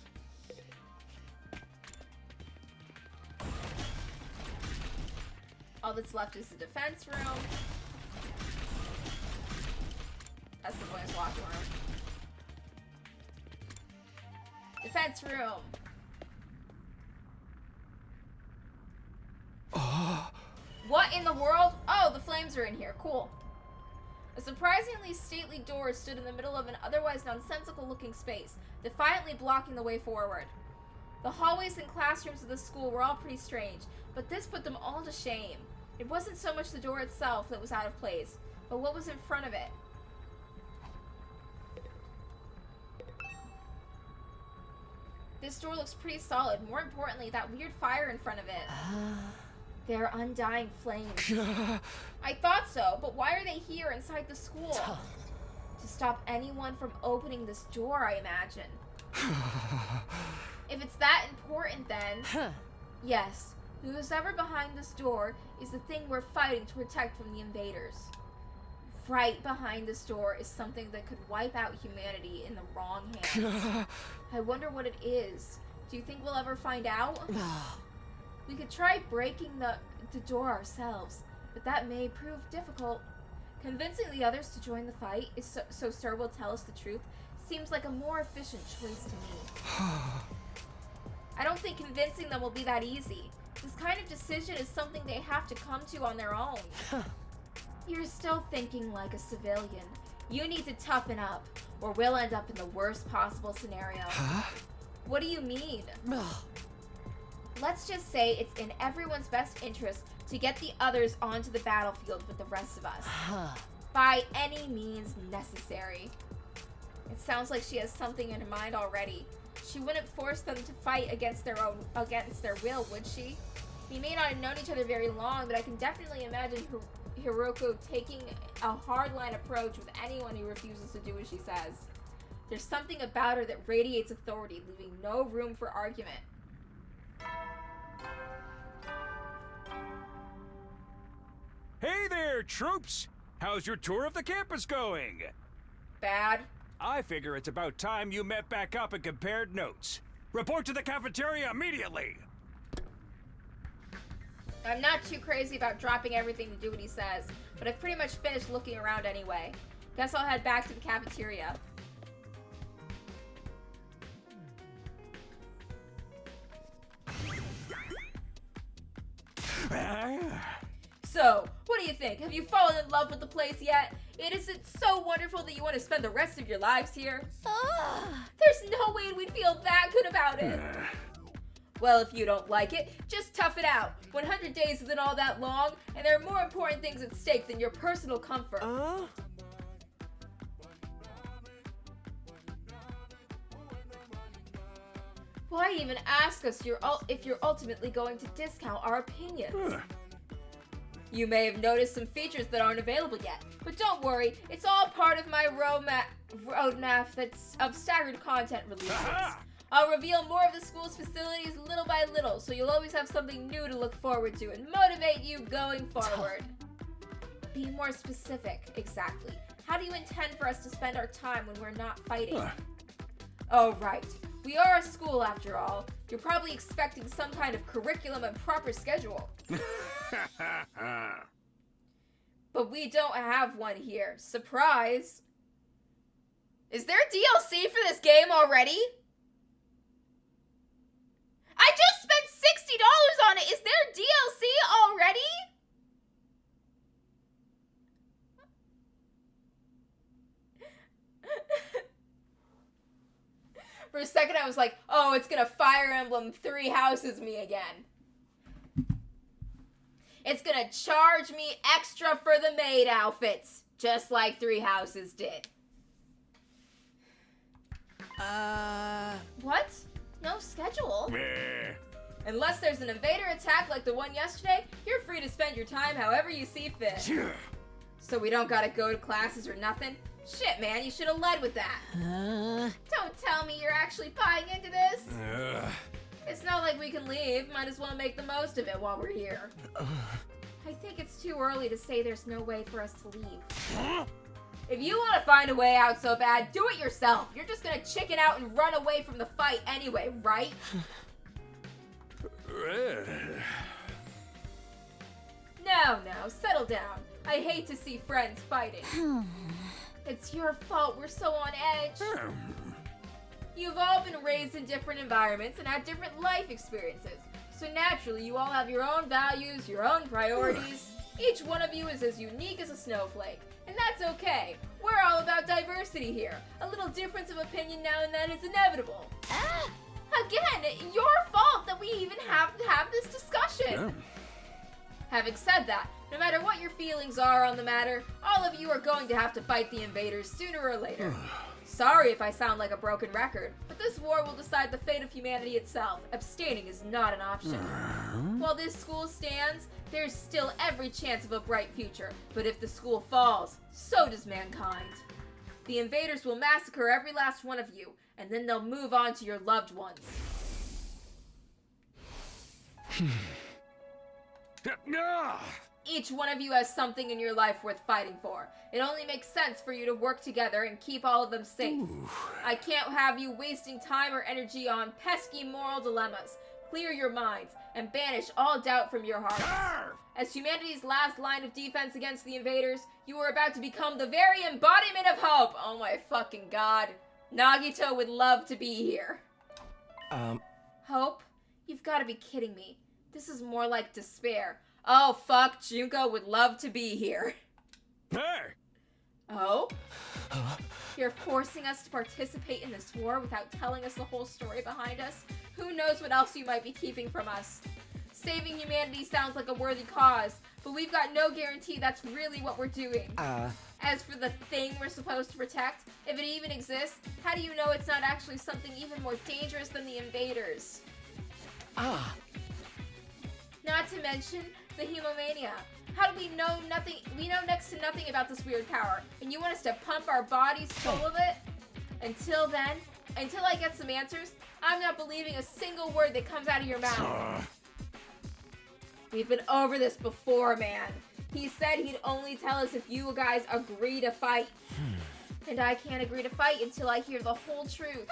All that's left is the defense room. That's the boys' locker room. Defense room. What in the world? Oh, the flames are in here. Cool. A surprisingly stately door stood in the middle of an otherwise nonsensical-looking space, defiantly blocking the way forward. The hallways and classrooms of the school were all pretty strange, but this put them all to shame. It wasn't so much the door itself that was out of place, but what was in front of it. This door looks pretty solid. More importantly, that weird fire in front of it. They're undying flames. I thought so, but why are they here inside the school? To stop anyone from opening this door, I imagine. If it's that important, then... Yes, who's ever behind this door is the thing we're fighting to protect from the invaders. Right behind this door is something that could wipe out humanity in the wrong hands. I wonder what it is. Do you think we'll ever find out? We could try breaking the door ourselves, but that may prove difficult. Convincing the others to join the fight is so Sir will tell us the truth seems like a more efficient choice to me. I don't think convincing them will be that easy. This kind of decision is something they have to come to on their own. You're still thinking like a civilian. You need to toughen up, or we'll end up in the worst possible scenario. What do you mean? Let's just say it's in everyone's best interest to get the others onto the battlefield with the rest of us. By any means necessary. It sounds like she has something in her mind already. She wouldn't force them to fight against their will, would she? We may not have known each other very long, but I can definitely imagine Hiroko taking a hardline approach with anyone who refuses to do as she says. There's something about her that radiates authority, leaving no room for argument. Hey there, troops! How's your tour of the campus going? Bad. I figure it's about time you met back up and compared notes. Report to the cafeteria immediately! I'm not too crazy about dropping everything to do what he says, but I've pretty much finished looking around anyway. Guess I'll head back to the cafeteria. So, what do you think? Have you fallen in love with the place yet? Is it so wonderful that you want to spend the rest of your lives here? There's no way we'd feel that good about it. Well, if you don't like it, just tough it out. 100 days isn't all that long, and there are more important things at stake than your personal comfort. Why even ask us if you're ultimately going to discount our opinions? You may have noticed some features that aren't available yet, but don't worry, it's all part of my roadmap that's of staggered content releases. I'll reveal more of the school's facilities little by little, so you'll always have something new to look forward to and motivate you going forward. Be more specific, exactly. How do you intend for us to spend our time when we're not fighting? Oh, right. We are a school, after all. You're probably expecting some kind of curriculum and proper schedule. But we don't have one here. Surprise! Is there DLC for this game already? I just spent $60 on it! Is there DLC already? For a second I was like, oh, it's gonna Fire Emblem 3 Houses me again. It's gonna charge me extra for the maid outfits, just like 3 Houses did. What? No schedule? Unless there's an invader attack like the one yesterday, you're free to spend your time however you see fit. So we don't gotta go to classes or nothing? Shit, man, you should have led with that. Don't tell me you're actually buying into this. It's not like we can leave. Might as well make the most of it while we're here. I think it's too early to say there's no way for us to leave. If you want to find a way out so bad, do it yourself. You're just gonna chicken out and run away from the fight anyway, right? No, settle down. I hate to see friends fighting. It's your fault we're so on edge. You've all been raised in different environments and had different life experiences. So naturally, you all have your own values, your own priorities. Each one of you is as unique as a snowflake. And that's okay. We're all about diversity here. A little difference of opinion now and then is inevitable. Again, your fault that we even have to have this discussion. Having said that, no matter what your feelings are on the matter, all of you are going to have to fight the invaders sooner or later. Sorry if I sound like a broken record, but this war will decide the fate of humanity itself. Abstaining is not an option. While this school stands, there's still every chance of a bright future, but if the school falls, so does mankind. The invaders will massacre every last one of you, and then they'll move on to your loved ones. Each one of you has something in your life worth fighting for. It only makes sense for you to work together and keep all of them safe. I can't have you wasting time or energy on pesky moral dilemmas. Clear your minds and banish all doubt from your hearts. As humanity's last line of defense against the invaders, you are about to become the very embodiment of hope. Oh my fucking god. Nagito would love to be here. Hope? You've got to be kidding me. This is more like despair. Oh fuck, Junko would love to be here. Hey! Oh? You're forcing us to participate in this war without telling us the whole story behind us? Who knows what else you might be keeping from us? Saving humanity sounds like a worthy cause, but we've got no guarantee that's really what we're doing. As for the thing we're supposed to protect, if it even exists, how do you know it's not actually something even more dangerous than the invaders? Not to mention the hemomania. How do we know nothing? We know next to nothing about this weird power, and you want us to pump our bodies full of it? Until then, until I get some answers, I'm not believing a single word that comes out of your mouth. We've been over this before, man. He said he'd only tell us if you guys agree to fight. And I can't agree to fight until I hear the whole truth.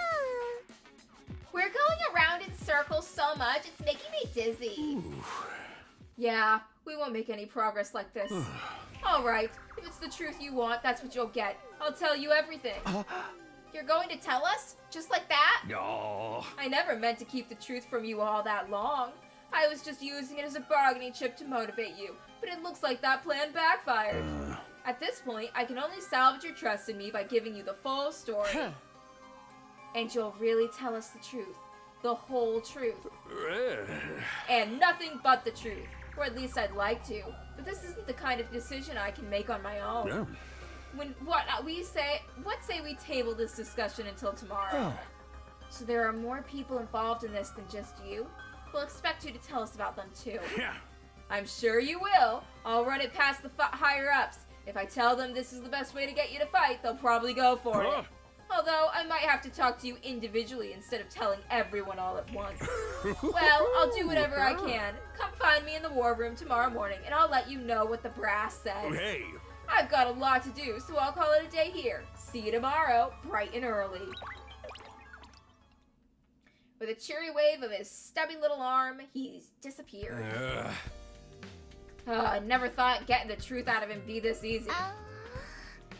We're going around in circles so much, it's making me dizzy. Yeah, we won't make any progress like this. Alright, if it's the truth you want, that's what you'll get. I'll tell you everything. You're going to tell us? Just like that? No. I never meant to keep the truth from you all that long. I was just using it as a bargaining chip to motivate you, but it looks like that plan backfired. At this point, I can only salvage your trust in me by giving you the full story. And you'll really tell us the truth. The whole truth. And nothing but the truth. Or at least I'd like to. But this isn't the kind of decision I can make on my own. What say we table this discussion until tomorrow? So there are more people involved in this than just you? We'll expect you to tell us about them too. I'm sure you will. I'll run it past the higher-ups. If I tell them this is the best way to get you to fight, they'll probably go for it. Although, I might have to talk to you individually instead of telling everyone all at once. Well, I'll do whatever I can. Come find me in the war room tomorrow morning, and I'll let you know what the brass says. Hey. I've got a lot to do, so I'll call it a day here. See you tomorrow, bright and early. With a cheery wave of his stubby little arm, he's disappeared. I never thought getting the truth out of him be this easy.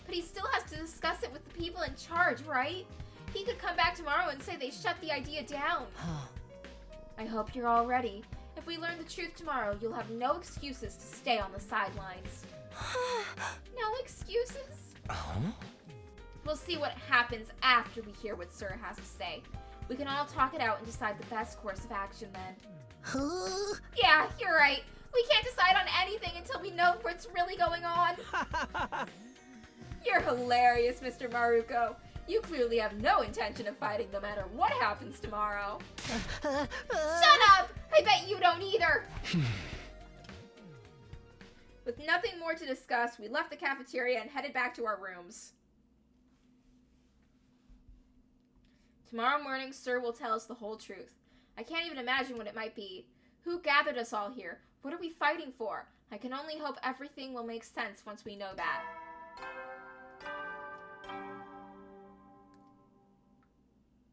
But he still has to discuss it with the people in charge, right? He could come back tomorrow and say they shut the idea down. I hope you're all ready. If we learn the truth tomorrow, you'll have no excuses to stay on the sidelines. No excuses? We'll see what happens after we hear what Sir has to say. We can all talk it out and decide the best course of action then. Yeah, you're right. We can't decide on anything until we know what's really going on. You're hilarious, Mr. Maruko. You clearly have no intention of fighting no matter what happens tomorrow. Shut up! I bet you don't either. With nothing more to discuss, we left the cafeteria and headed back to our rooms. Tomorrow morning, Sir will tell us the whole truth. I can't even imagine what it might be. Who gathered us all here? What are we fighting for? I can only hope everything will make sense once we know that.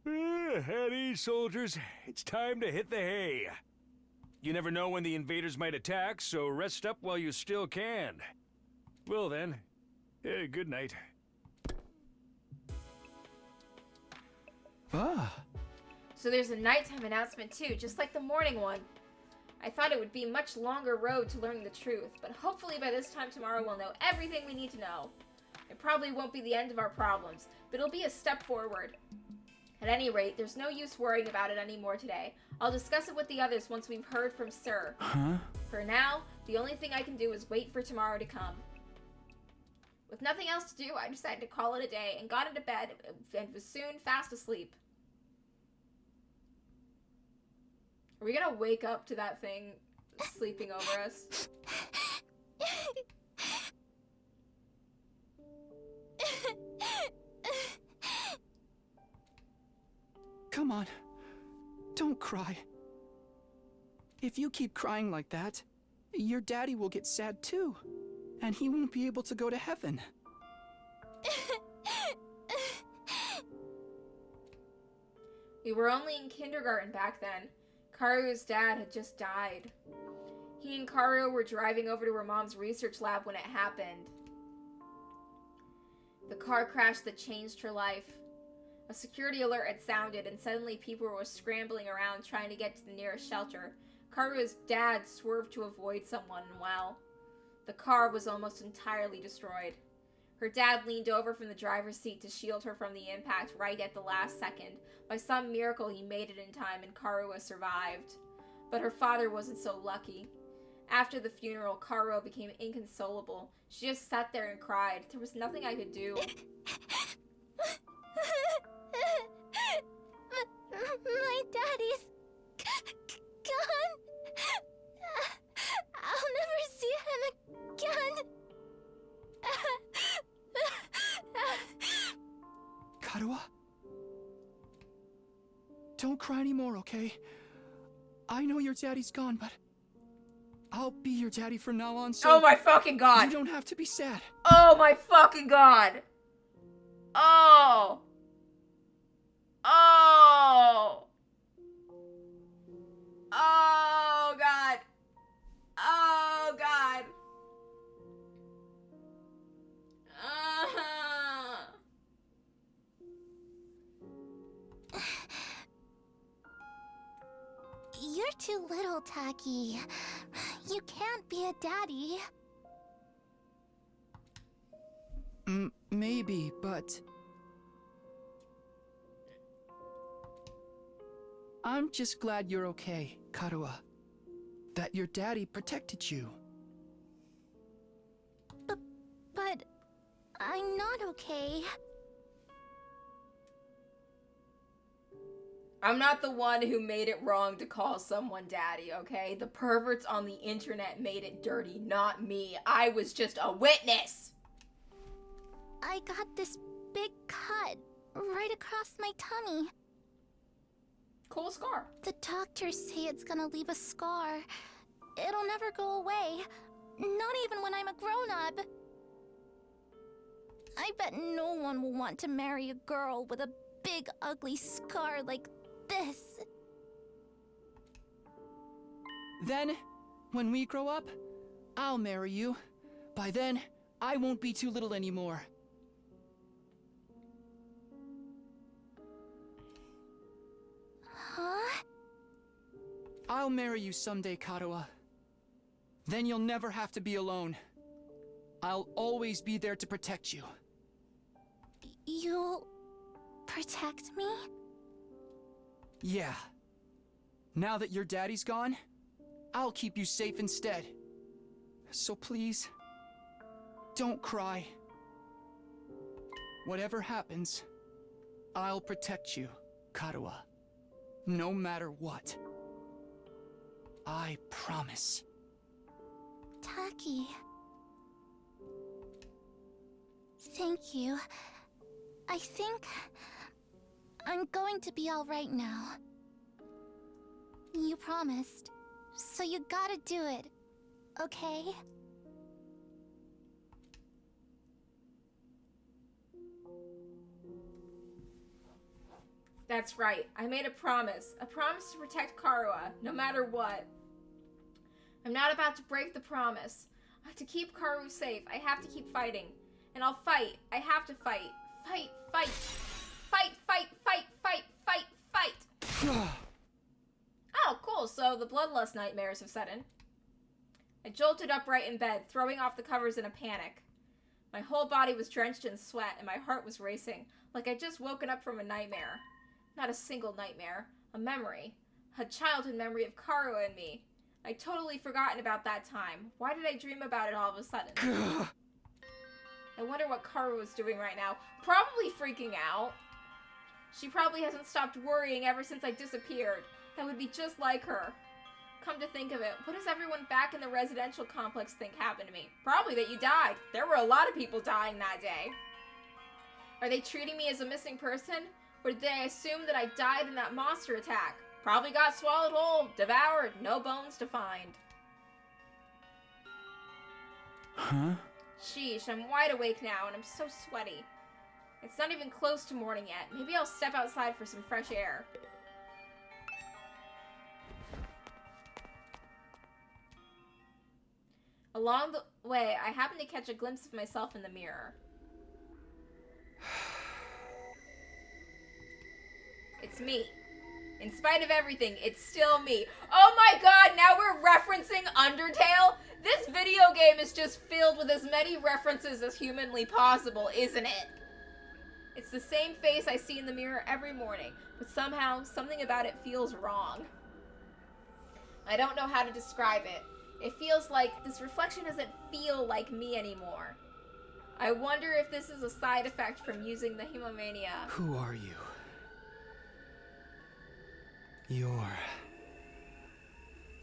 At ease, soldiers. It's time to hit the hay. You never know when the invaders might attack, so rest up while you still can. Well then, good night. Ah. So there's a nighttime announcement too, just like the morning one. I thought it would be a much longer road to learning the truth, but hopefully by this time tomorrow we'll know everything we need to know. It probably won't be the end of our problems, but it'll be a step forward. At any rate, there's no use worrying about it anymore today. I'll discuss it with the others once we've heard from Sir. Huh? For now, the only thing I can do is wait for tomorrow to come. With nothing else to do, I decided to call it a day and got into bed and was soon fast asleep. Are we gonna wake up to that thing sleeping over us? Come on. Don't cry. If you keep crying like that, your daddy will get sad too. And he won't be able to go to heaven. We were only in kindergarten back then. Karu's dad had just died. He and Karu were driving over to her mom's research lab when it happened. The car crash that changed her life. A security alert had sounded, and suddenly people were scrambling around trying to get to the nearest shelter. Karu's dad swerved to avoid someone, and well, the car was almost entirely destroyed. Her dad leaned over from the driver's seat to shield her from the impact right at the last second. By some miracle, he made it in time and Karua survived. But her father wasn't so lucky. After the funeral, Karua became inconsolable. She just sat there and cried. There was nothing I could do. My daddy's gone. I'll never see him again. Karua? Don't cry anymore, okay? I know your daddy's gone, but I'll be your daddy from now on, so Oh my fucking god! you don't have to be sad. Oh my fucking god! Oh! Oh! Oh god! Oh god! You're too little, Taki. You can't be a daddy. Maybe, but I'm just glad you're okay, Karua. That your daddy protected you. But I'm not okay. I'm not the one who made it wrong to call someone daddy, okay? The perverts on the internet made it dirty, not me. I was just a witness! I got this big cut right across my tummy. Cool scar. The doctors say it's gonna leave a scar. It'll never go away. Not even when I'm a grown-up. I bet no one will want to marry a girl with a big ugly scar like this. Then, when we grow up, I'll marry you. By then, I won't be too little anymore. Huh? I'll marry you someday, Karua. Then you'll never have to be alone. I'll always be there to protect you. You'll protect me? Yeah. Now that your daddy's gone, I'll keep you safe instead. So please, don't cry. Whatever happens, I'll protect you, Karua. No matter what. I promise. Taki. Thank you. I think I'm going to be all right now. You promised, so you gotta do it, okay? That's right. I made a promise. A promise to protect Karua, no matter what. I'm not about to break the promise. To keep Karu safe, I have to keep fighting. And I'll fight. I have to fight. Fight, fight. Fight, fight, fight, fight, Oh, cool. So the bloodlust nightmares have set in. I jolted upright in bed, throwing off the covers in a panic. My whole body was drenched in sweat, and my heart was racing, like I'd just woken up from a nightmare. Not a single nightmare. A memory. A childhood memory of Karu and me. I'd totally forgotten about that time. Why did I dream about it all of a sudden? I wonder what Karu was doing right now. Probably freaking out. She probably hasn't stopped worrying ever since I disappeared. That would be just like her. Come to think of it, what does everyone back in the residential complex think happened to me? Probably that you died. There were a lot of people dying that day. Are they treating me as a missing person? Or did they assume that I died in that monster attack? Probably got swallowed whole, devoured, no bones to find. Huh? Sheesh, I'm wide awake now and I'm so sweaty. It's not even close to morning yet. Maybe I'll step outside for some fresh air. Along the way, I happened to catch a glimpse of myself in the mirror. It's me. In spite of everything, it's still me. Oh my god, now we're referencing Undertale? This video game is just filled with as many references as humanly possible, isn't it? It's the same face I see in the mirror every morning, but somehow, something about it feels wrong. I don't know how to describe it. It feels like this reflection doesn't feel like me anymore. I wonder if this is a side effect from using the Hemomania. Who are you?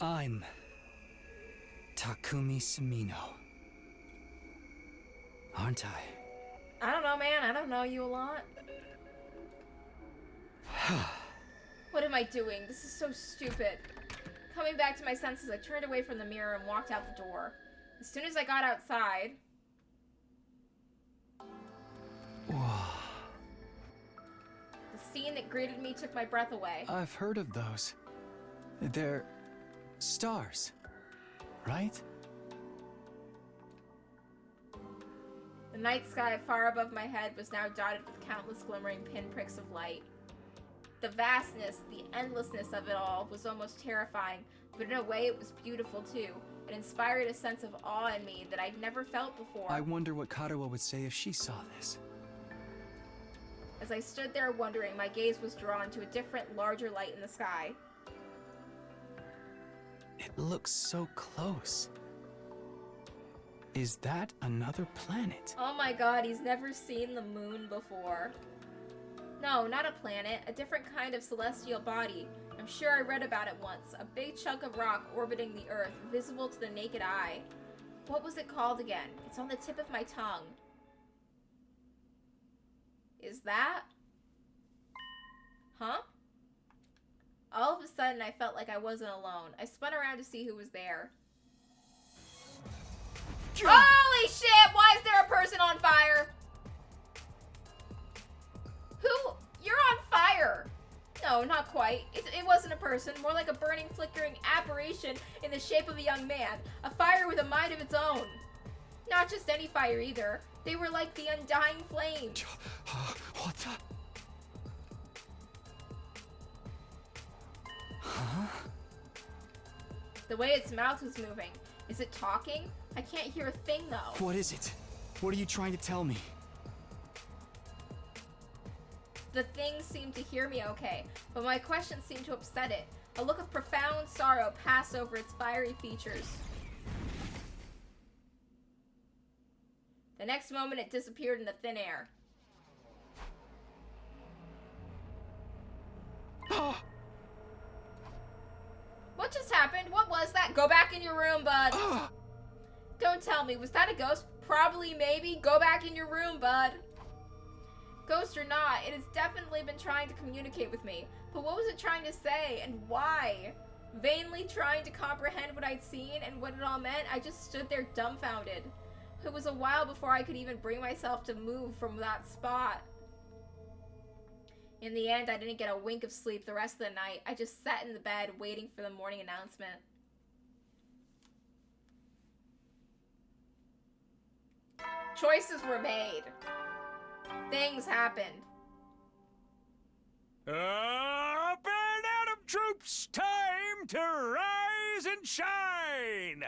I'm Takumi Sumino. Aren't I? I don't know, man. I don't know you a lot. What am I doing? This is so stupid. Coming back to my senses, I turned away from the mirror and walked out the door. As soon as I got outside... Whoa. The scene that greeted me took my breath away. I've heard of those. They're stars, right? The night sky far above my head was now dotted with countless glimmering pinpricks of light. The vastness, the endlessness of it all was almost terrifying, but in a way it was beautiful too. It inspired a sense of awe in me that I'd never felt before. I wonder what Karuo would say if she saw this. As I stood there wondering, my gaze was drawn to a different, larger light in the sky. It looks so close. Is that another planet? Oh my god, he's never seen the moon before. No, not a planet, a different kind of celestial body. I'm sure I read about it once. A big chunk of rock orbiting the Earth, visible to the naked eye. What was it called again? It's on the tip of my tongue. Is that? Huh? All of a sudden, I felt like I wasn't alone. I spun around to see who was there. Holy shit! Why is there a person on fire? Who? You're on fire! No, not quite. It wasn't a person. More like a burning, flickering apparition in the shape of a young man. A fire with a mind of its own. Not just any fire either. They were like the undying flame. What the? Huh? The way its mouth was moving. Is it talking? I can't hear a thing though. What is it? What are you trying to tell me? The thing seemed to hear me okay, but my questions seemed to upset it. A look of profound sorrow passed over its fiery features. The next moment, it disappeared into thin air. What just happened? What was that? Go back in your room, bud. Don't tell me. Was that a ghost? Probably, maybe. Go back in your room, bud. Ghost or not, it has definitely been trying to communicate with me. But what was it trying to say, and why? Vainly trying to comprehend what I'd seen and what it all meant, I just stood there dumbfounded. It was a while before I could even bring myself to move from that spot. In the end, I didn't get a wink of sleep the rest of the night. I just sat in the bed waiting for the morning announcement. Choices were made. Things happened. Open Troops, time to rise and shine!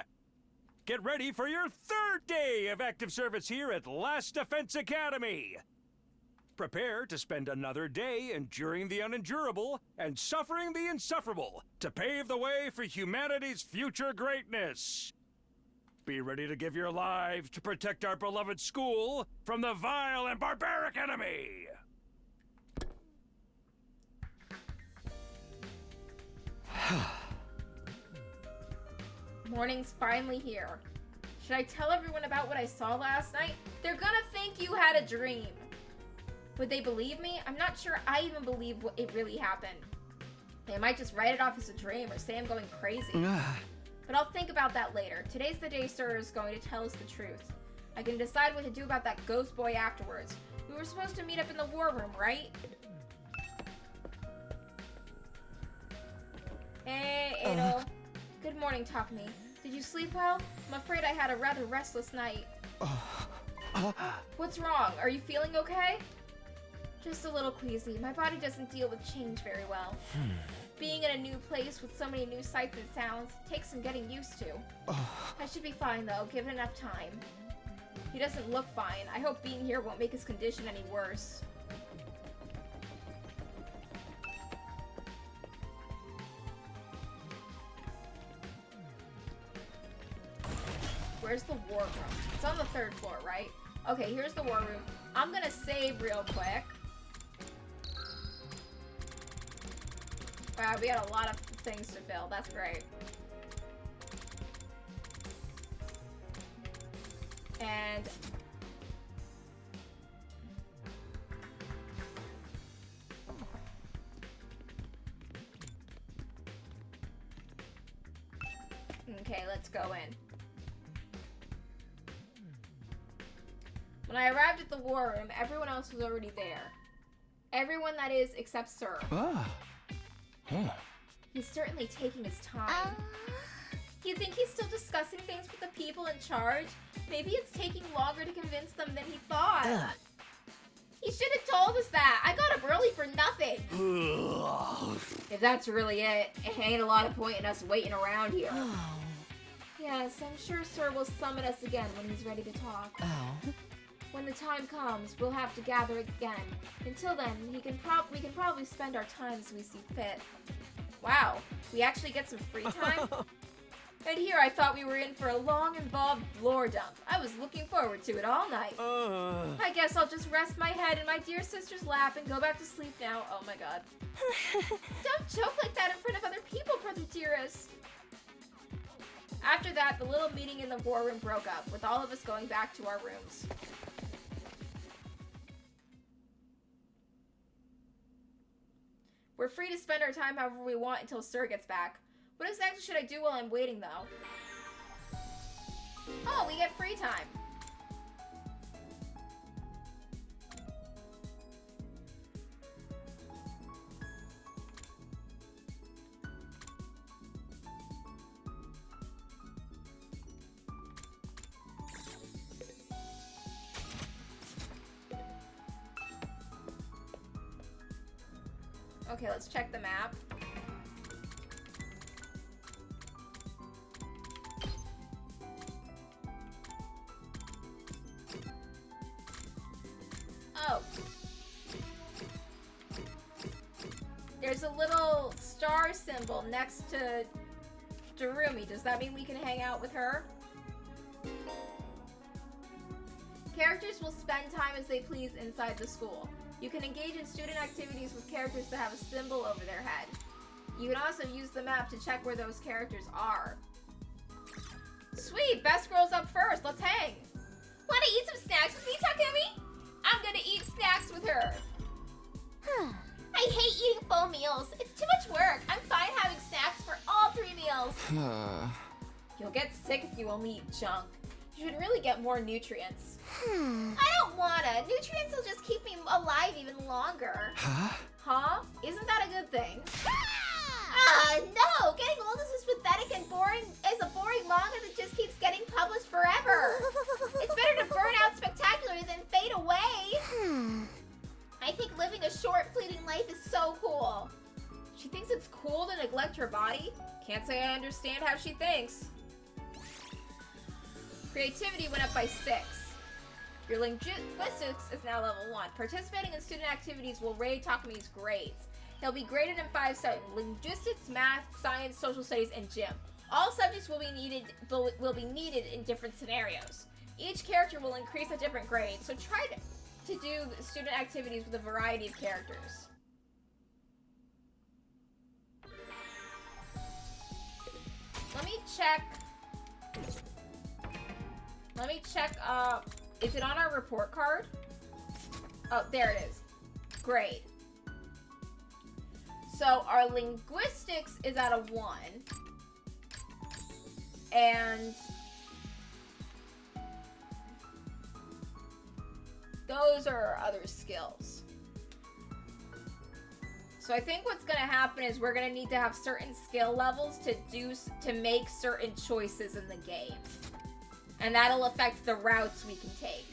Get ready for your third day of active service here at Last Defense Academy. Prepare to spend another day enduring the unendurable and suffering the insufferable to pave the way for humanity's future greatness. Be ready to give your lives to protect our beloved school from the vile and barbaric enemy. Morning's finally here. Should I tell everyone about what I saw last night? They're gonna think you had a dream. Would they believe me? I'm not sure I even believe it really happened. They might just write it off as a dream or say I'm going crazy. But I'll think about that later. Today's the day Sir is going to tell us the truth. I can decide what to do about that ghost boy afterwards. We were supposed to meet up in the war room, right? Hey, Ado. Good morning, Takumi. Did you sleep well? I'm afraid I had a rather restless night. What's wrong? Are you feeling okay? Just a little queasy. My body doesn't deal with change very well. Being in a new place with so many new sights and sounds takes some getting used to. I should be fine though, given enough time. He doesn't look fine. I hope being here won't make his condition any worse. Where's the war room? It's on the 3rd floor, right? Okay, here's the war room. I'm gonna save real quick. Wow, we got a lot of things to fill. That's great. And... okay, let's go in. When I arrived at the war room, everyone else was already there. Everyone, that is, except Sir. He's certainly taking his time. You think he's still discussing things with the people in charge? Maybe it's taking longer to convince them than he thought. He should have told us that. I got up early for nothing. If that's really it, ain't a lot of point in us waiting around here. Yes, I'm sure Sir will summon us again when he's ready to talk. When the time comes, we'll have to gather again. Until then, we can probably spend our time as we see fit. Wow, we actually get some free time? And here I thought we were in for a long, involved lore dump. I was looking forward to it all night. I guess I'll just rest my head in my dear sister's lap and go back to sleep now. Oh my god. Don't joke like that in front of other people, brother dearest. After that, the little meeting in the war room broke up, with all of us going back to our rooms. We're free to spend our time however we want until Sir gets back. What exactly should I do while I'm waiting, though? Oh, we get free time. Okay, let's check the map. Oh. There's a little star symbol next to Darumi. Does that mean we can hang out with her? Characters will spend time as they please inside the school. You can engage in student activities with characters that have a symbol over their head. You can also use the map to check where those characters are. Sweet! Best girl's up first. Let's hang! Wanna eat some snacks with me, Takumi? I'm gonna eat snacks with her. I hate eating full meals. It's too much work. I'm fine having snacks for all 3 meals. You'll get sick if you only eat junk. You should really get more nutrients. I don't wanna. Nutrients will just keep me alive even longer. Huh? Isn't that a good thing? No! Getting old is as pathetic and boring as a boring manga that just keeps getting published forever. It's better to burn out spectacularly than fade away. I think living a short, fleeting life is so cool. She thinks it's cool to select her body? Can't say I understand how she thinks. Creativity went up by 6. Your linguistics is now level 1. Participating in student activities will raise Takami's grades. He'll be graded in 5 subjects: linguistics, math, science, social studies, and gym. All subjects will be needed in different scenarios. Each character will increase at different grades, so try to do student activities with a variety of characters. Let me check, is it on our report card? Oh, there it is. Grade. So our linguistics is at a 1. And those are our other skills. So I think what's gonna happen is we're gonna need to have certain skill levels to make certain choices in the game. And that'll affect the routes we can take.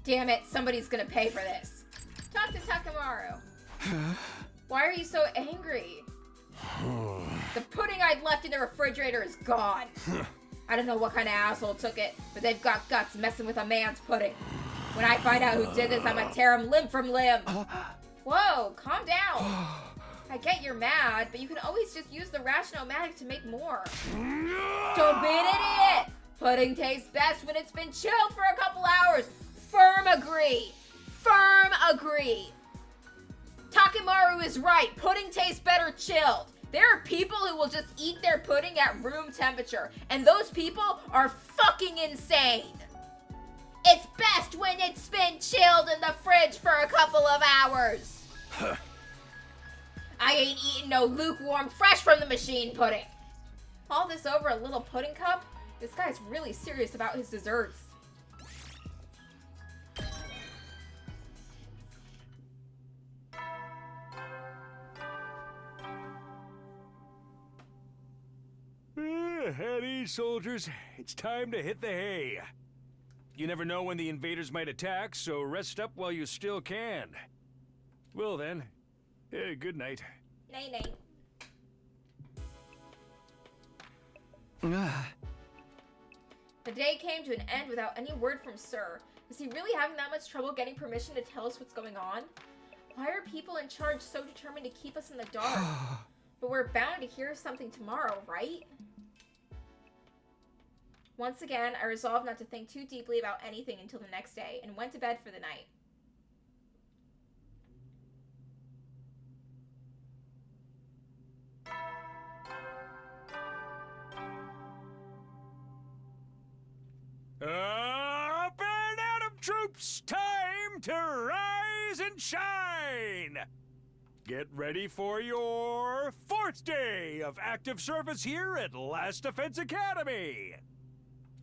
Damn it, somebody's gonna pay for this. Talk to Takamaru. Why are you so angry? The pudding I'd left in the refrigerator is gone. I don't know what kind of asshole took it, but they've got guts messing with a man's pudding. When I find out who did this, I'm gonna tear him limb from limb. Whoa, calm down. I get you're mad, but you can always just use the Rationomatic to make more. Don't be an idiot! Pudding tastes best when it's been chilled for a couple hours. Firm agree. Firm agree. Takamaru is right. Pudding tastes better chilled. There are people who will just eat their pudding at room temperature, and those people are fucking insane. It's best when it's been chilled in the fridge for a couple of hours. I ain't eating no lukewarm, fresh from the machine pudding. All this over a little pudding cup? This guy's really serious about his desserts. At ease, soldiers. It's time to hit the hay. You never know when the invaders might attack, so rest up while you still can. Well then, good night. Night-night. The day came to an end without any word from Sir. Is he really having that much trouble getting permission to tell us what's going on? Why are people in charge so determined to keep us in the dark? But we're bound to hear something tomorrow, right? Once again, I resolved not to think too deeply about anything until the next day, and went to bed for the night. Up and Adam troops! Time to rise and shine! Get ready for your 4th day of active service here at Last Defense Academy!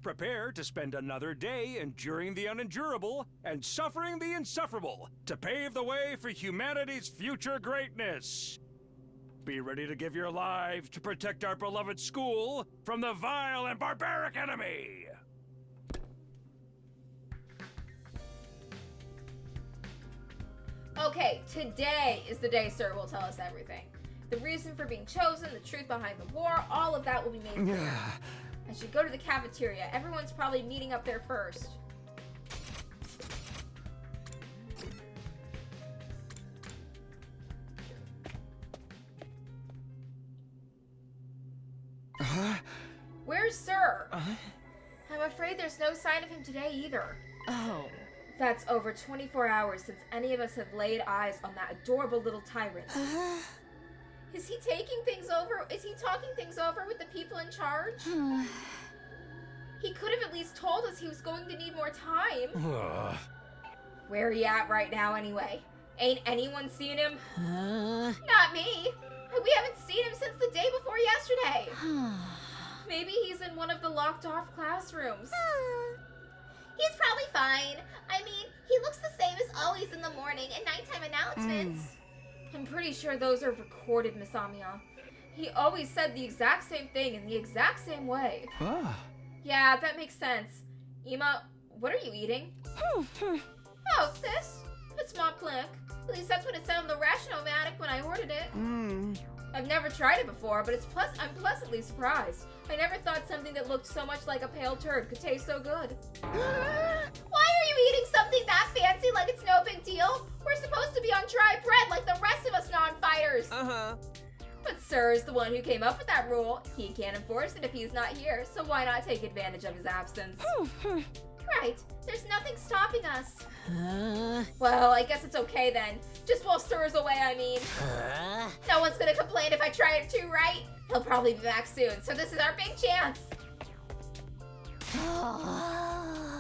Prepare to spend another day enduring the unendurable and suffering the insufferable to pave the way for humanity's future greatness. Be ready to give your lives to protect our beloved school from the vile and barbaric enemy! Okay, today is the day Sir will tell us everything. The reason for being chosen, the truth behind the war, all of that will be made clear. I should go to the cafeteria. Everyone's probably meeting up there first. Where's Sir? I'm afraid there's no sign of him today either. Oh. That's over 24 hours since any of us have laid eyes on that adorable little tyrant. Is he taking things over? Is he talking things over with the people in charge? He could have at least told us he was going to need more time. Where are you at right now anyway? Ain't anyone seen him? Not me. We haven't seen him since the day before yesterday. Maybe he's in one of the locked off classrooms. He's probably fine. I mean, he looks the same as always in the morning and nighttime announcements. I'm pretty sure those are recorded, Miss Amiya. He always said the exact same thing in the exact same way. Ah. Yeah, that makes sense. Ima, what are you eating? Oh, this? It's Mont Blanc. At least that's what it said on the Ration-O-Matic when I ordered it. I've never tried it before, but I'm pleasantly surprised. I never thought something that looked so much like a pale turd could taste so good. Why are you eating something that fancy like it's no big deal? We're supposed to be on dry bread like the rest of us non-fighters. But Sir is the one who came up with that rule. He can't enforce it if he's not here, so why not take advantage of his absence? Right. There's nothing stopping us. Well, I guess it's okay then. Just while Sir is away, I mean. No one's gonna complain if I try it too, right? He'll probably be back soon, so this is our big chance.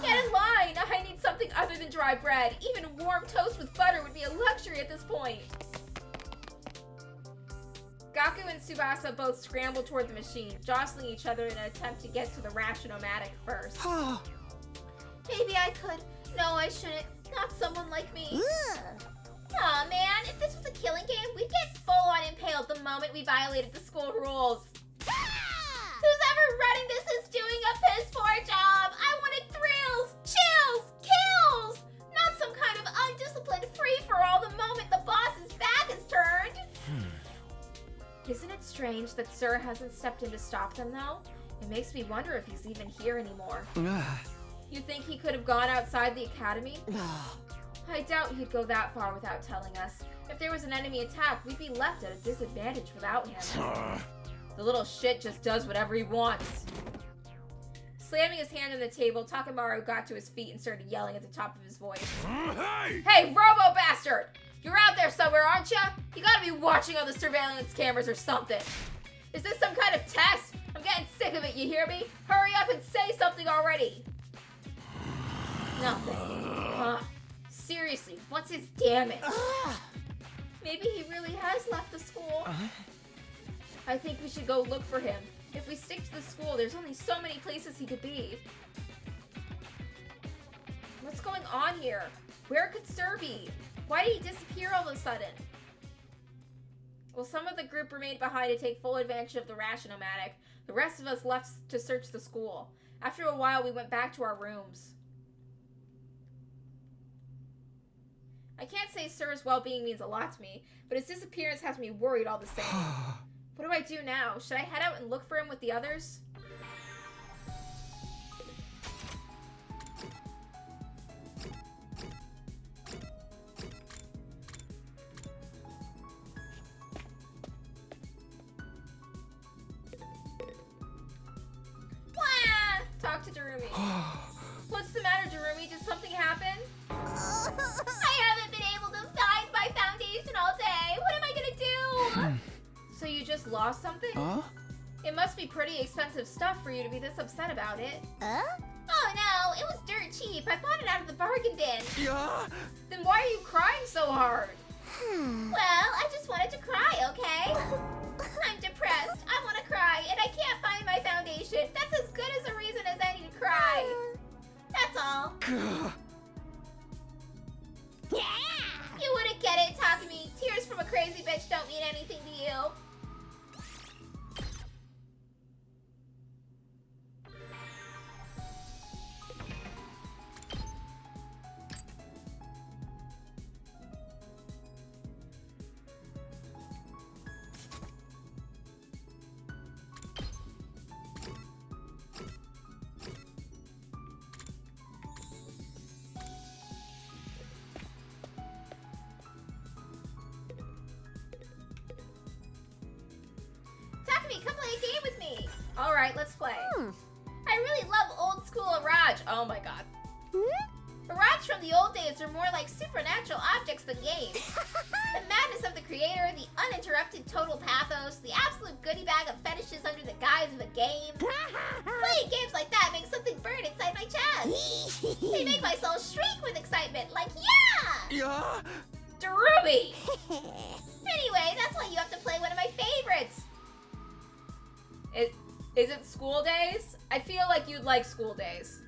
Get in line! I need something other than dry bread. Even warm toast with butter would be a luxury at this point. Gaku and Tsubasa both scramble toward the machine, jostling each other in an attempt to get to the Ration-O-Matic first. Maybe I could. No, I shouldn't. Not someone like me. Aw, man, if this was a killing game, we'd get full-on impaled the moment we violated the school rules. Who's ever running this is doing a piss-poor job. I wanted thrills, chills, kills, not some kind of undisciplined free-for-all the moment the boss's back is turned. Isn't it strange that Sir hasn't stepped in to stop them, though? It makes me wonder if he's even here anymore. You think he could have gone outside the academy? I doubt he'd go that far without telling us. If there was an enemy attack, we'd be left at a disadvantage without him. The little shit just does whatever he wants. Slamming his hand on the table, Takemaru got to his feet and started yelling at the top of his voice. Hey, Robo-Bastard! You're out there somewhere, aren't ya? You gotta be watching on the surveillance cameras or something. Is this some kind of test? I'm getting sick of it, you hear me? Hurry up and say something already! Nothing. Seriously, what's his damage? Maybe he really has left the school. I think we should go look for him. If we stick to the school, there's only so many places he could be. What's going on here? Where could Sir be? Why did he disappear all of a sudden? Well, some of the group remained behind to take full advantage of the Ration-O-Matic. The rest of us left to search the school. After a while, we went back to our rooms. I can't say Sir's well-being means a lot to me, but his disappearance has me worried all the same. What do I do now? Should I head out and look for him with the others? Talk to Darumi. What's the matter, Darumi? Did something happen? I haven't been able to find my foundation all day. What am I gonna do? So you just lost something? It must be pretty expensive stuff for you to be this upset about it. Oh no, it was dirt cheap. I bought it out of the bargain bin. Then why are you crying so hard? Well, I just wanted to cry, okay? I'm depressed. I want to cry, and I can't find my foundation. That's as good as a reason as any to cry. That's all. You wouldn't get it, Takumi. Tears from a crazy bitch don't mean anything to you. Takumi, come play a game with me. All right, let's play. I really love old school Araj. Oh my god. Araj from the old days are more like supernatural objects than games. The madness of the creator, the uninterrupted total pathos, the absolute goodie bag of fetishes under the guise of a game. Playing games like that makes something burn inside my chest. They make my soul shriek with excitement, like, yeah! Darumi! Anyway, that's why you have to play one of my favorites. Is it school days? I feel like you'd like school days.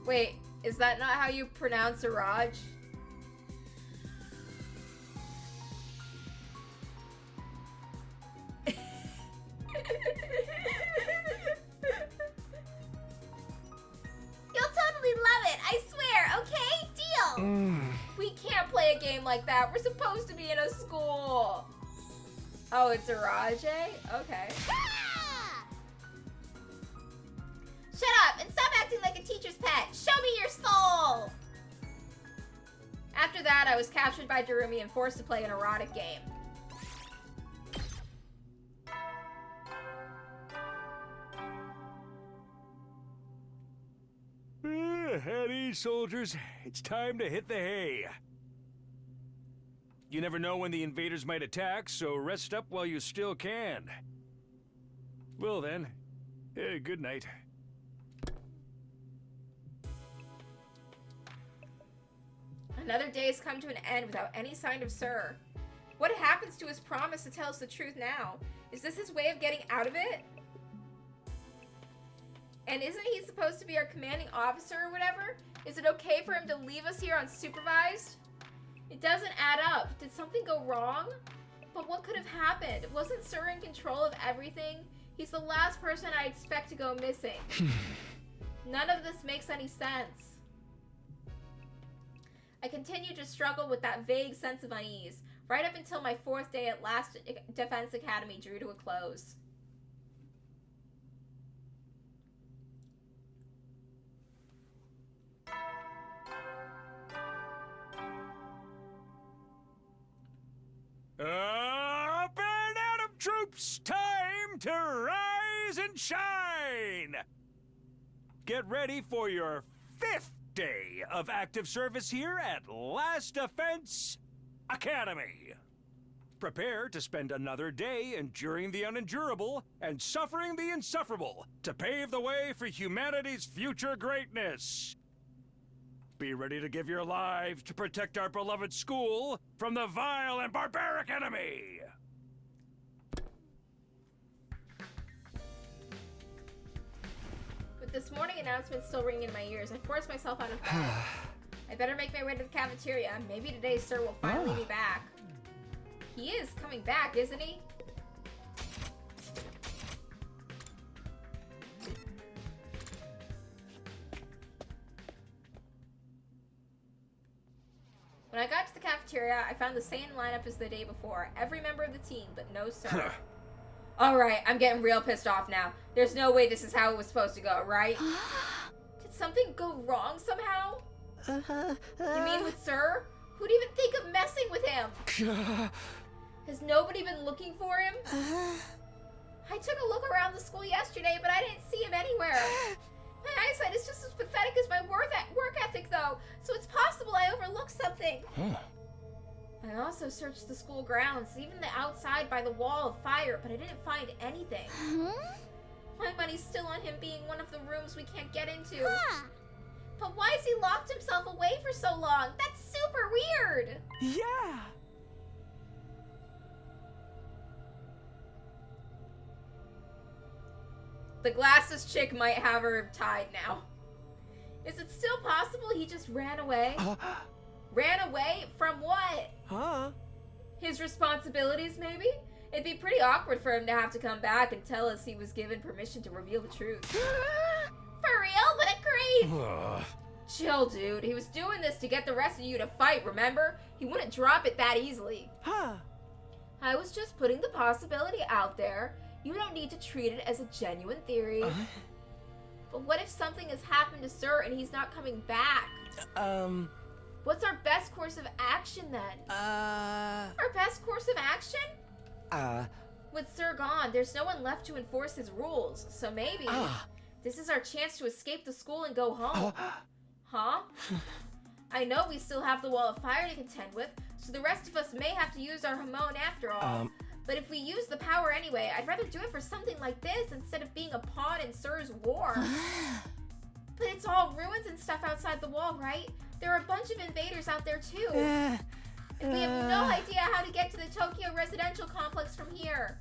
Wait, is that not how you pronounce Iraj? You'll totally love it, I swear, okay? Deal! We can't play a game like that. We're supposed to be in a school. Oh, it's Iraj, eh? Okay. Shut up and stop acting like a teacher's pet. Show me your soul! After that, I was captured by Darumi and forced to play an erotic game. At ease, soldiers. It's time to hit the hay. You never know when the invaders might attack, so rest up while you still can. Well then, good night. Another day has come to an end without any sign of Sir. What happens to his promise to tell us the truth now? Is this his way of getting out of it? And isn't he supposed to be our commanding officer or whatever? Is it okay for him to leave us here unsupervised? It doesn't add up. Did something go wrong? But what could have happened? Wasn't Sir in control of everything? He's the last person I expect to go missing. None of this makes any sense. I continued to struggle with that vague sense of unease, right up until my 4th day at Last Defense Academy drew to a close. Up and out of troops! Time to rise and shine! Get ready for your 5th day of active service here at Last Defense Academy. Prepare to spend another day enduring the unendurable and suffering the insufferable to pave the way for humanity's future greatness. Be ready to give your lives to protect our beloved school from the vile and barbaric enemy. With this morning announcement still ringing in my ears, I forced myself out of bed. I better make my way to the cafeteria. Maybe today Sir will finally be back. He is coming back, isn't he? When I got to the cafeteria, I found the same lineup as the day before. Every member of the team, but no Sir. Alright, I'm getting real pissed off now. There's no way this is how it was supposed to go, right? Did something go wrong somehow? You mean with Sir? Who'd even think of messing with him? Has nobody been looking for him? I took a look around the school yesterday, but I didn't see him anywhere. My eyesight is just as pathetic as my work ethic, though, so it's possible I overlooked something. I also searched the school grounds, even the outside by the wall of fire, but I didn't find anything. My money's still on him being one of the rooms we can't get into. But why has he locked himself away for so long? That's super weird! Yeah! The glasses chick might have her tied now. Is it still possible he just ran away? Ran away? From what? His responsibilities, maybe? It'd be pretty awkward for him to have to come back and tell us he was given permission to reveal the truth. For real? But agreed! Chill, dude. He was doing this to get the rest of you to fight, remember? He wouldn't drop it that easily. I was just putting the possibility out there. You don't need to treat it as a genuine theory. But what if something has happened to Sir and he's not coming back? What's our best course of action then? Our best course of action? With Sir gone, there's no one left to enforce his rules, so maybe this is our chance to escape the school and go home. Huh? I know we still have the wall of fire to contend with, so the rest of us may have to use our Hamon after all. But if we use the power anyway, I'd rather do it for something like this instead of being a pawn in Sir's war. But it's all ruins and stuff outside the wall, right? There are a bunch of invaders out there too. And we have no idea how to get to the Tokyo residential complex from here.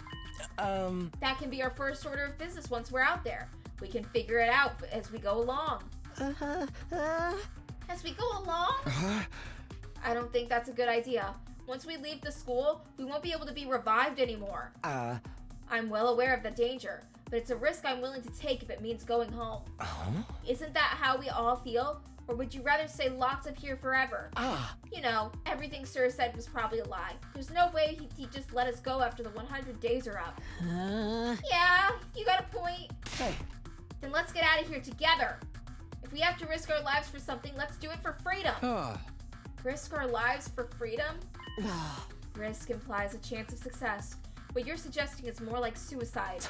That can be our first order of business once we're out there. We can figure it out as we go along. As we go along? I don't think that's a good idea. Once we leave the school, we won't be able to be revived anymore. I'm well aware of the danger, but it's a risk I'm willing to take if it means going home. Isn't that how we all feel? Or would you rather stay locked up here forever? You know, everything Sir said was probably a lie. There's no way he'd just let us go after the 100 days are up. Yeah, you got a point. Hey. Then let's get out of here together. If we have to risk our lives for something, let's do it for freedom. Risk our lives for freedom? Risk implies a chance of success. What you're suggesting is more like suicide.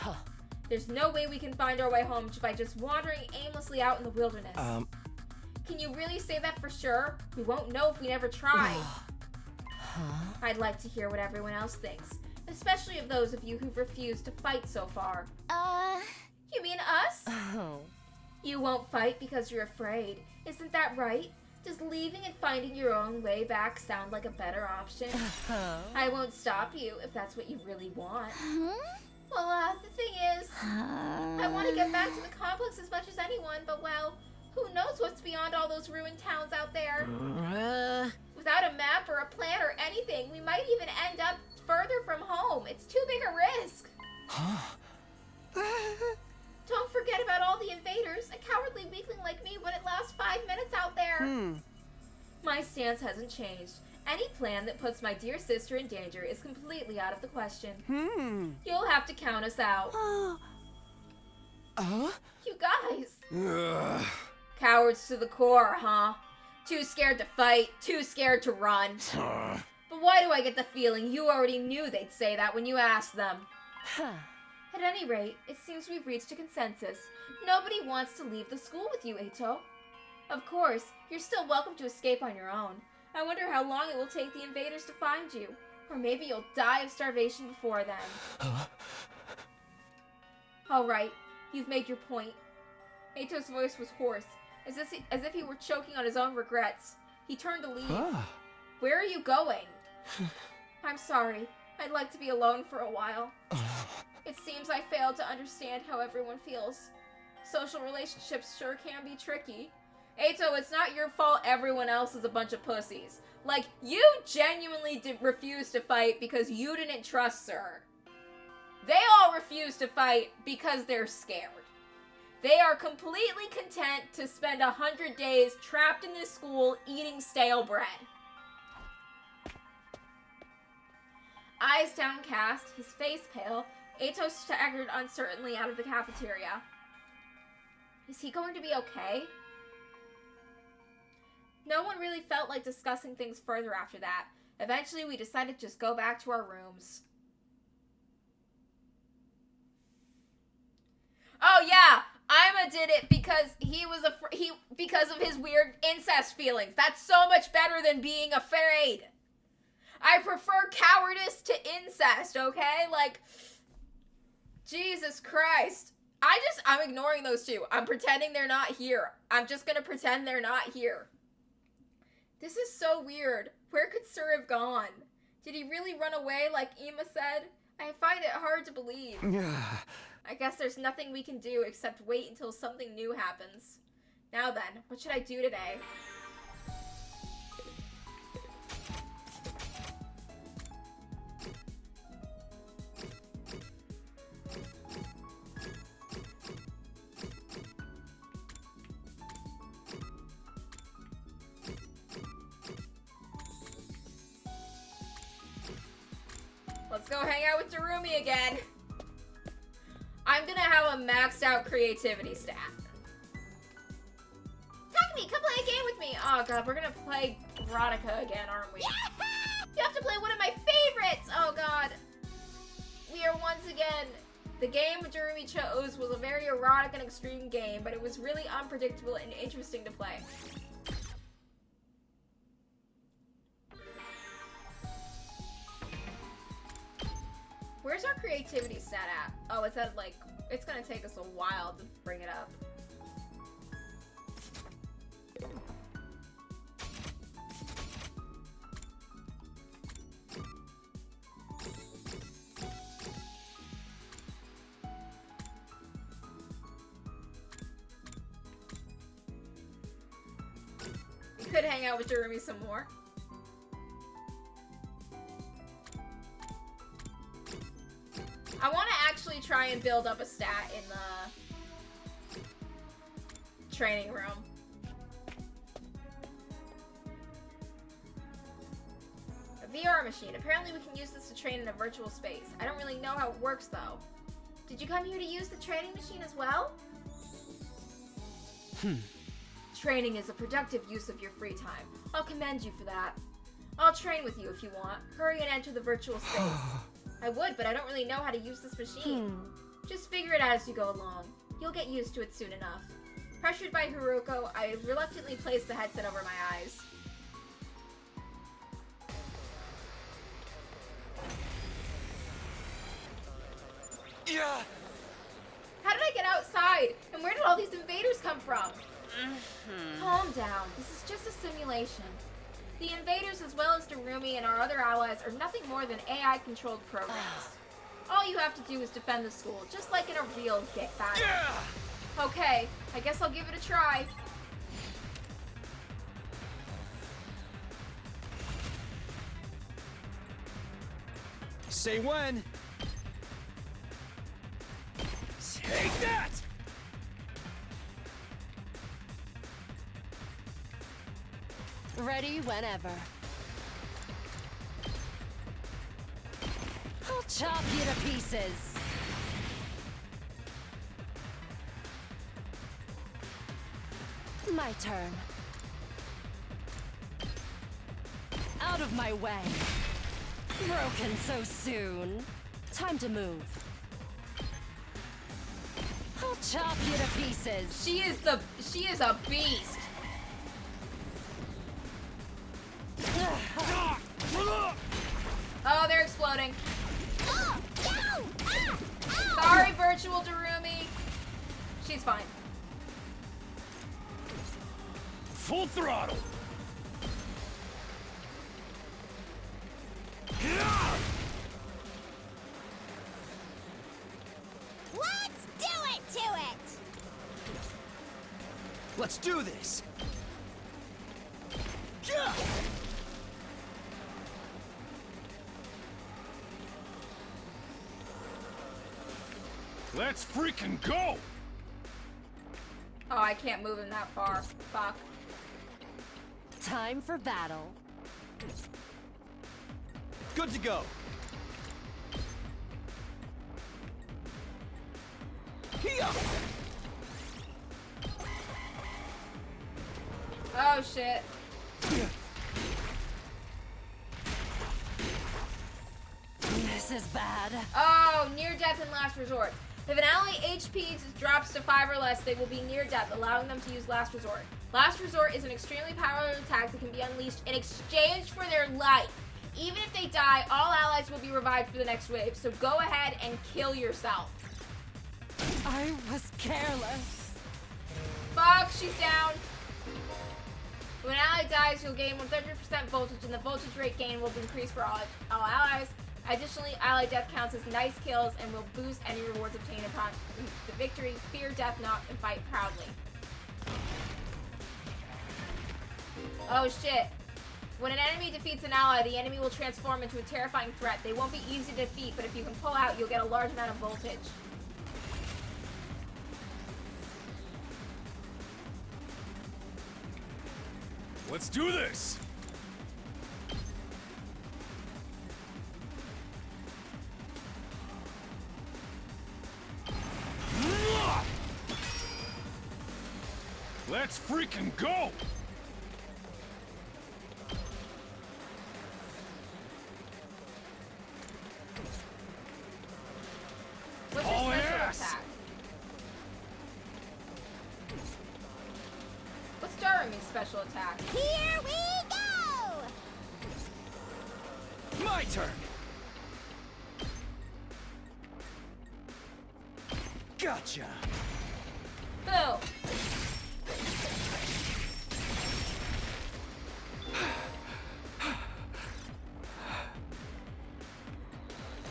There's no way we can find our way home by just wandering aimlessly out in the wilderness. Can you really say that for sure? We won't know if we never try. I'd like to hear what everyone else thinks, especially of those of you who've refused to fight so far. You mean us? You won't fight because you're afraid. Isn't that right? Does leaving and finding your own way back sound like a better option? I won't stop you if that's what you really want. Well, the thing is, I want to get back to the complex as much as anyone, but well, who knows what's beyond all those ruined towns out there? Without a map or a plan or anything, we might even end up further from home. It's too big a risk. Don't forget about all the invaders. A cowardly weakling like me wouldn't last 5 minutes out there. My stance hasn't changed. Any plan that puts my dear sister in danger is completely out of the question. You'll have to count us out. You guys. Cowards to the core, huh? Too scared to fight, too scared to run. But why do I get the feeling you already knew they'd say that when you asked them? At any rate, it seems we've reached a consensus. Nobody wants to leave the school with you, Eito. Of course, you're still welcome to escape on your own. I wonder how long it will take the invaders to find you. Or maybe you'll die of starvation before then. All right, you've made your point. Eito's voice was hoarse, as if he were choking on his own regrets. He turned to leave. Where are you going? I'm sorry. I'd like to be alone for a while. It seems I failed to understand how everyone feels. Social relationships sure can be tricky. Eito, it's not your fault everyone else is a bunch of pussies. Like, you genuinely refused to fight because you didn't trust Sir. They all refuse to fight because they're scared. They are completely content to spend 100 days trapped in this school eating stale bread. Eyes downcast, his face pale, Eito staggered uncertainly out of the cafeteria. Is he going to be okay? No one really felt like discussing things further after that. Eventually, we decided to just go back to our rooms. Oh yeah, Ima did it because he was because of his weird incest feelings. That's so much better than being afraid. I prefer cowardice to incest, okay? Like, Jesus Christ. I'm ignoring those two. I'm pretending they're not here. I'm just gonna pretend they're not here. This is so weird. Where could Sir have gone? Did he really run away like Ima said? I find it hard to believe. I guess there's nothing we can do except wait until something new happens. Now then, what should I do today? Let's go hang out with Darumi again. I'm gonna have a maxed out creativity stat. Takumi, come play a game with me. Oh god, we're gonna play Erotica again, aren't we? You have to play one of my favorites. Oh god. We are once again... The game Darumi chose was a very erotic and extreme game, but it was really unpredictable and interesting to play. Where's our creativity stat at? Oh, it's at like, it's gonna take us a while to bring it up. could hang out with Jeremy some more. I want to actually try and build up a stat in the training room. A VR machine. Apparently we can use this to train in a virtual space. I don't really know how it works though. Did you come here to use the training machine as well? Training is a productive use of your free time. I'll commend you for that. I'll train with you if you want. Hurry and enter the virtual space. I would, but I don't really know how to use this machine. Just figure it out as you go along. You'll get used to it soon enough. Pressured by Haruko, I reluctantly placed the headset over my eyes. Yeah. How did I get outside? And where did all these invaders come from? Calm down. This is just a simulation. The invaders, as well as Darumi and our other allies, are nothing more than AI-controlled programs. All you have to do is defend the school, just like in a real battle. Yeah. Okay, I guess I'll give it a try. Say when. Take that! Ready whenever. I'll chop you to pieces. My turn. Out of my way. Broken so soon. Time to move. I'll chop you to pieces. She is a beast. Oh, they're exploding. Sorry, virtual Darumi. She's fine. Full throttle. Let's do it to it! Let's do this. Yeah. Let's freaking go! Oh, I can't move him that far. Fuck. Time for battle. Good to go. Here. Oh, shit. This is bad. Oh, near death and last resort. If an ally HP drops to 5 or less, they will be near death, allowing them to use last resort. Last resort is an extremely powerful attack that can be unleashed in exchange for their life. Even if they die, all allies will be revived for the next wave, so go ahead and kill yourself. I was careless. Fuck, she's down. When an ally dies, you'll gain 100% voltage, and the voltage rate gain will increase for all allies. Additionally, ally death counts as nice kills and will boost any rewards obtained upon the victory. Fear death not and fight proudly. Oh shit. When an enemy defeats an ally, the enemy will transform into a terrifying threat. They won't be easy to defeat, but if you can pull out, you'll get a large amount of voltage. Let's do this! Let's freaking go! What's your Oh, special yes! attack? What's Darumi's special attack? Here we go! My turn. Gotcha. Boom.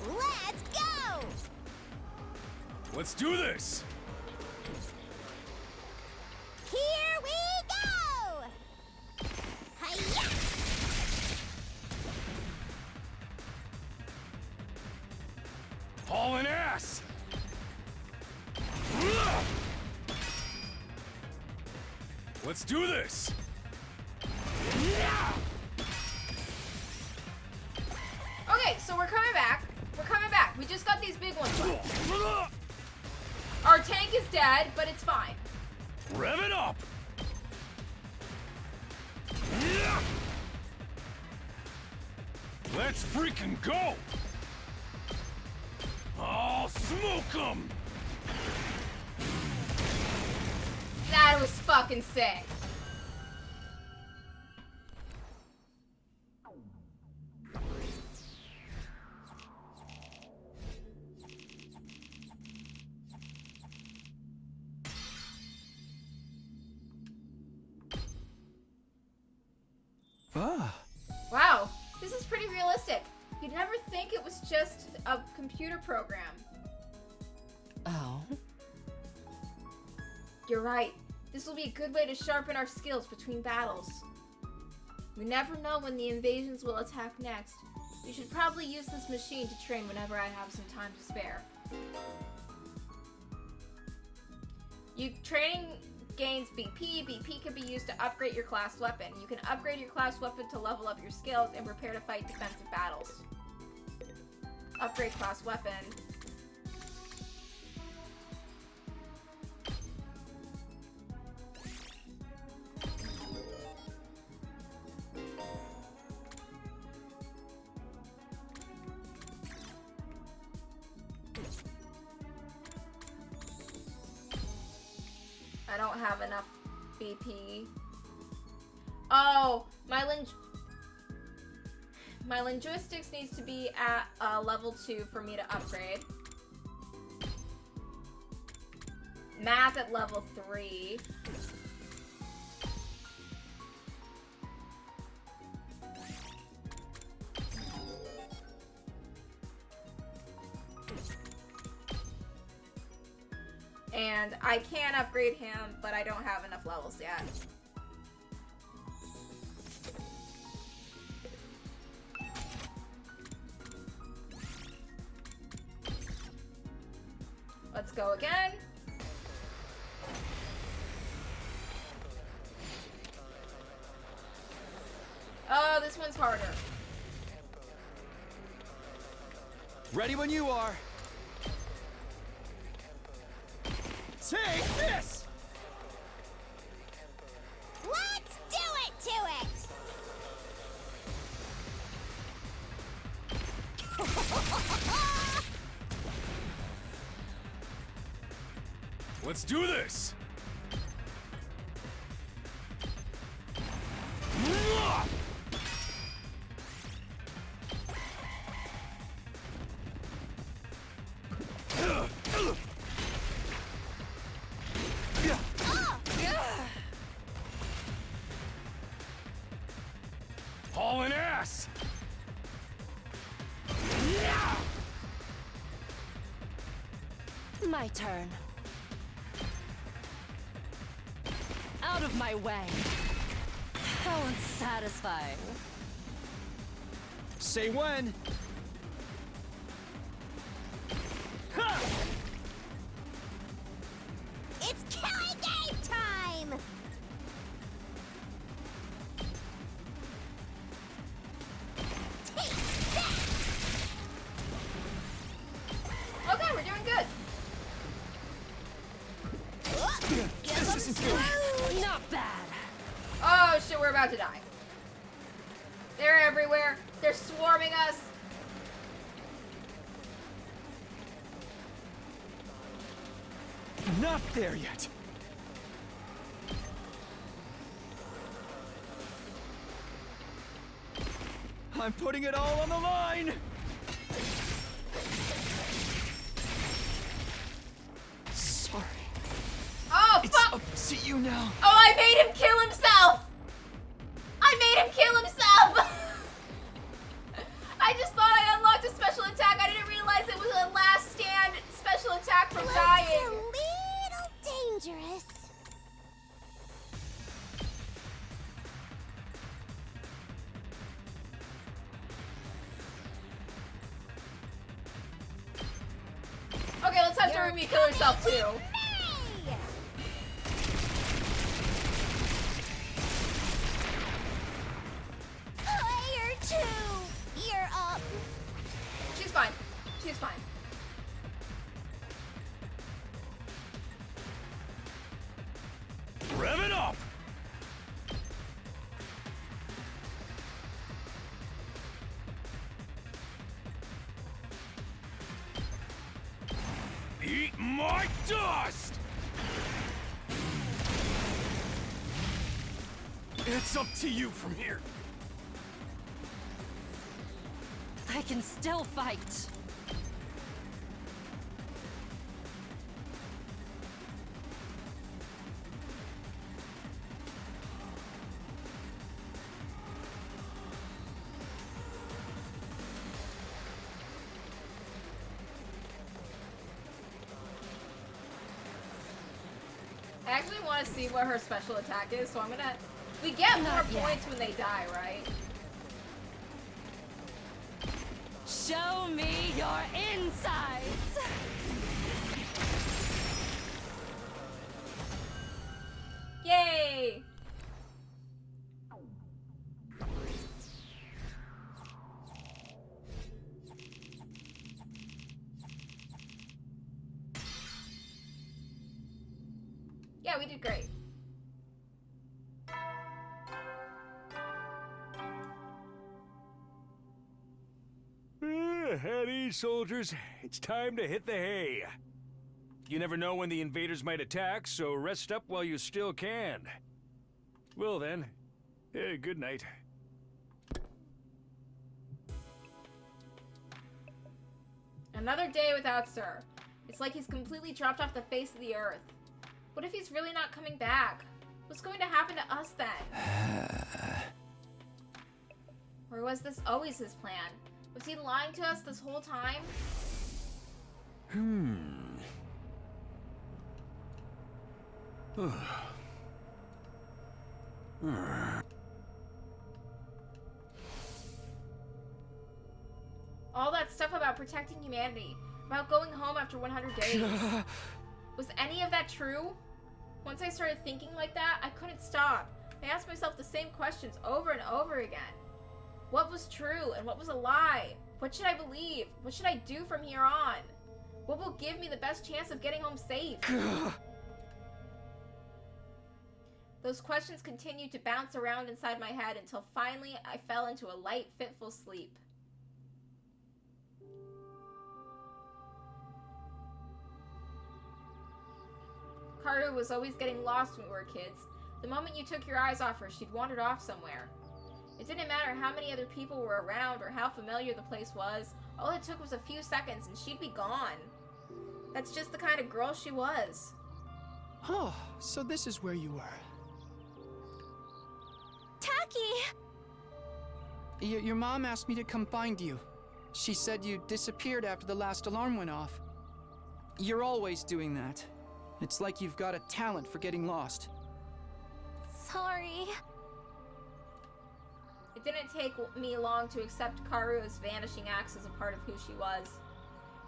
Let's go! Let's do this! Here we go! Hauling ass! Let's do this! Okay, so we're coming back. We're coming back. We just got these big ones. Our tank is dead, but it's fine. Rev it up! Let's freaking go! I'll smoke them! That was fucking sick. Ah. Wow, this is pretty realistic. You'd never think it was just a computer program. Oh? You're right. This will be a good way to sharpen our skills between battles. We never know when the invasions will attack next. You should probably use this machine to train whenever I have some time to spare. Training gains BP. BP can be used to upgrade your class weapon. You can upgrade your class weapon to level up your skills and prepare to fight defensive battles. Upgrade class weapon. I don't have enough BP. Oh, my linguistics needs to be at level 2 for me to upgrade. Math at level 3. And I can upgrade him, but I don't have enough levels yet. Let's go again. Oh, this one's harder. Ready when you are. Take this! Let's do it to it! Let's do this! Hauling ass! My turn. Out of my way. How unsatisfying. Say when. It's killing game time! Take that! Okay, we're doing good. This isn't good. Not bad. Oh shit, we're about to die. They're everywhere. They're swarming us. Not there yet. I'm putting it all on the line. Sorry. Oh It's fuck! up to you now. Oh, I made him kill himself! I made him kill himself! I just thought I unlocked a special attack. I didn't realize it was a last stand special attack from Looks dying. a little dangerous. hearing me kill herself too. Player 2, you're up. She's fine. She's fine. Rev it up! Eat my dust! It's up to you from here. I can still fight. I actually want to see what her special attack is, so I'm gonna... We get more Not yet. points when they die, right? Show me your insides! Yay! Yeah, we did great. At ease, soldiers. It's time to hit the hay. You never know when the invaders might attack, so rest up while you still can. Well then, good night. Another day without Sir. It's like he's completely dropped off the face of the earth. What if he's really not coming back? What's going to happen to us then? Or was this always his plan? Was he lying to us this whole time? All that stuff about protecting humanity, about going home after 100 days. Was any of that true? Once I started thinking like that, I couldn't stop. I asked myself the same questions over and over again. What was true and what was a lie? What should I believe? What should I do from here on? What will give me the best chance of getting home safe? Those questions continued to bounce around inside my head until finally I fell into a light, fitful sleep. Karu was always getting lost when we were kids. The moment you took your eyes off her, she'd wandered off somewhere. It didn't matter how many other people were around or how familiar the place was. All it took was a few seconds and she'd be gone. That's just the kind of girl she was. Oh, so this is where you were. Taki! Your mom asked me to come find you. She said you disappeared after the last alarm went off. You're always doing that. It's like you've got a talent for getting lost. Sorry. It didn't take me long to accept Karu's vanishing acts as a part of who she was.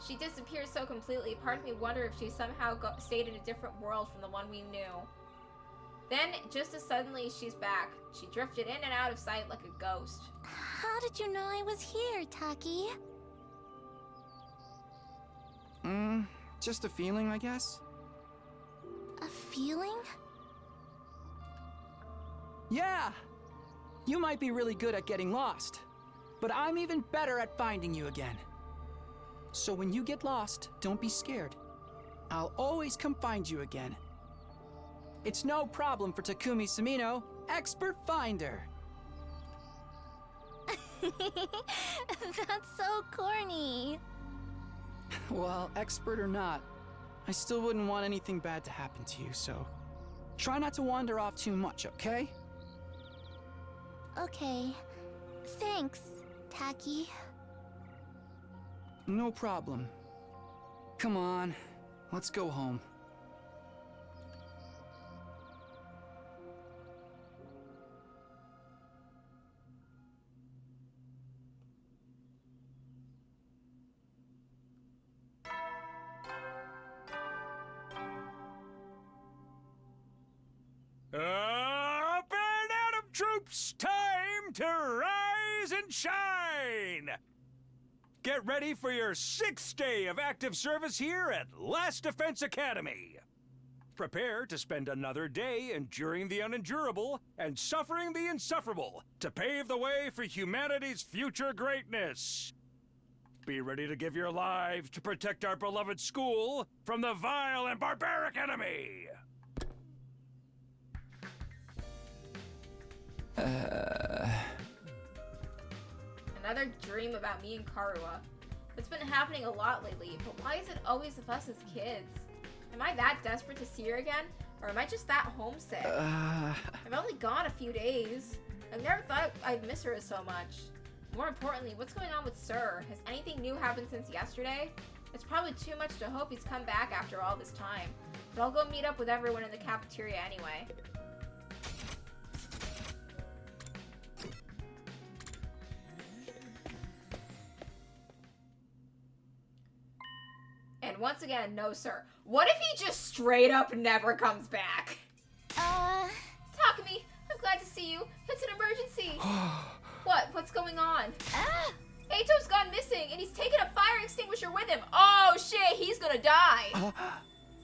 She disappeared so completely, part of me wondered if she somehow stayed in a different world from the one we knew. Then, just as suddenly, she's back. She drifted in and out of sight like a ghost. How did you know I was here, Taki? Just a feeling, I guess. A feeling? Yeah! You might be really good at getting lost, but I'm even better at finding you again. So when you get lost, don't be scared. I'll always come find you again. It's no problem for Takumi Sumino, expert finder. That's so corny. Well, expert or not, I still wouldn't want anything bad to happen to you, so try not to wander off too much, okay? Okay. Thanks, Taki. No problem. Come on, let's go home. troops, time to rise and shine! Get ready for your 6th day of active service here at Last Defense Academy. Prepare to spend another day enduring the unendurable and suffering the insufferable to pave the way for humanity's future greatness. Be ready to give your lives to protect our beloved school from the vile and barbaric enemy. Another dream about me and Karua. It's been happening a lot lately, but why is it always of us as kids? Am I that desperate to see her again? Or am I just that homesick? I've only gone a few days. I've never thought I'd miss her so much. More importantly, what's going on with Sir? Has anything new happened since yesterday? It's probably too much to hope he's come back after all this time. But I'll go meet up with everyone in the cafeteria anyway. And once again, no sir. What if he just straight up never comes back? Takumi, I'm glad to see you. It's an emergency. What? What's going on? Eito's gone missing, and he's taken a fire extinguisher with him. Oh shit, he's gonna die.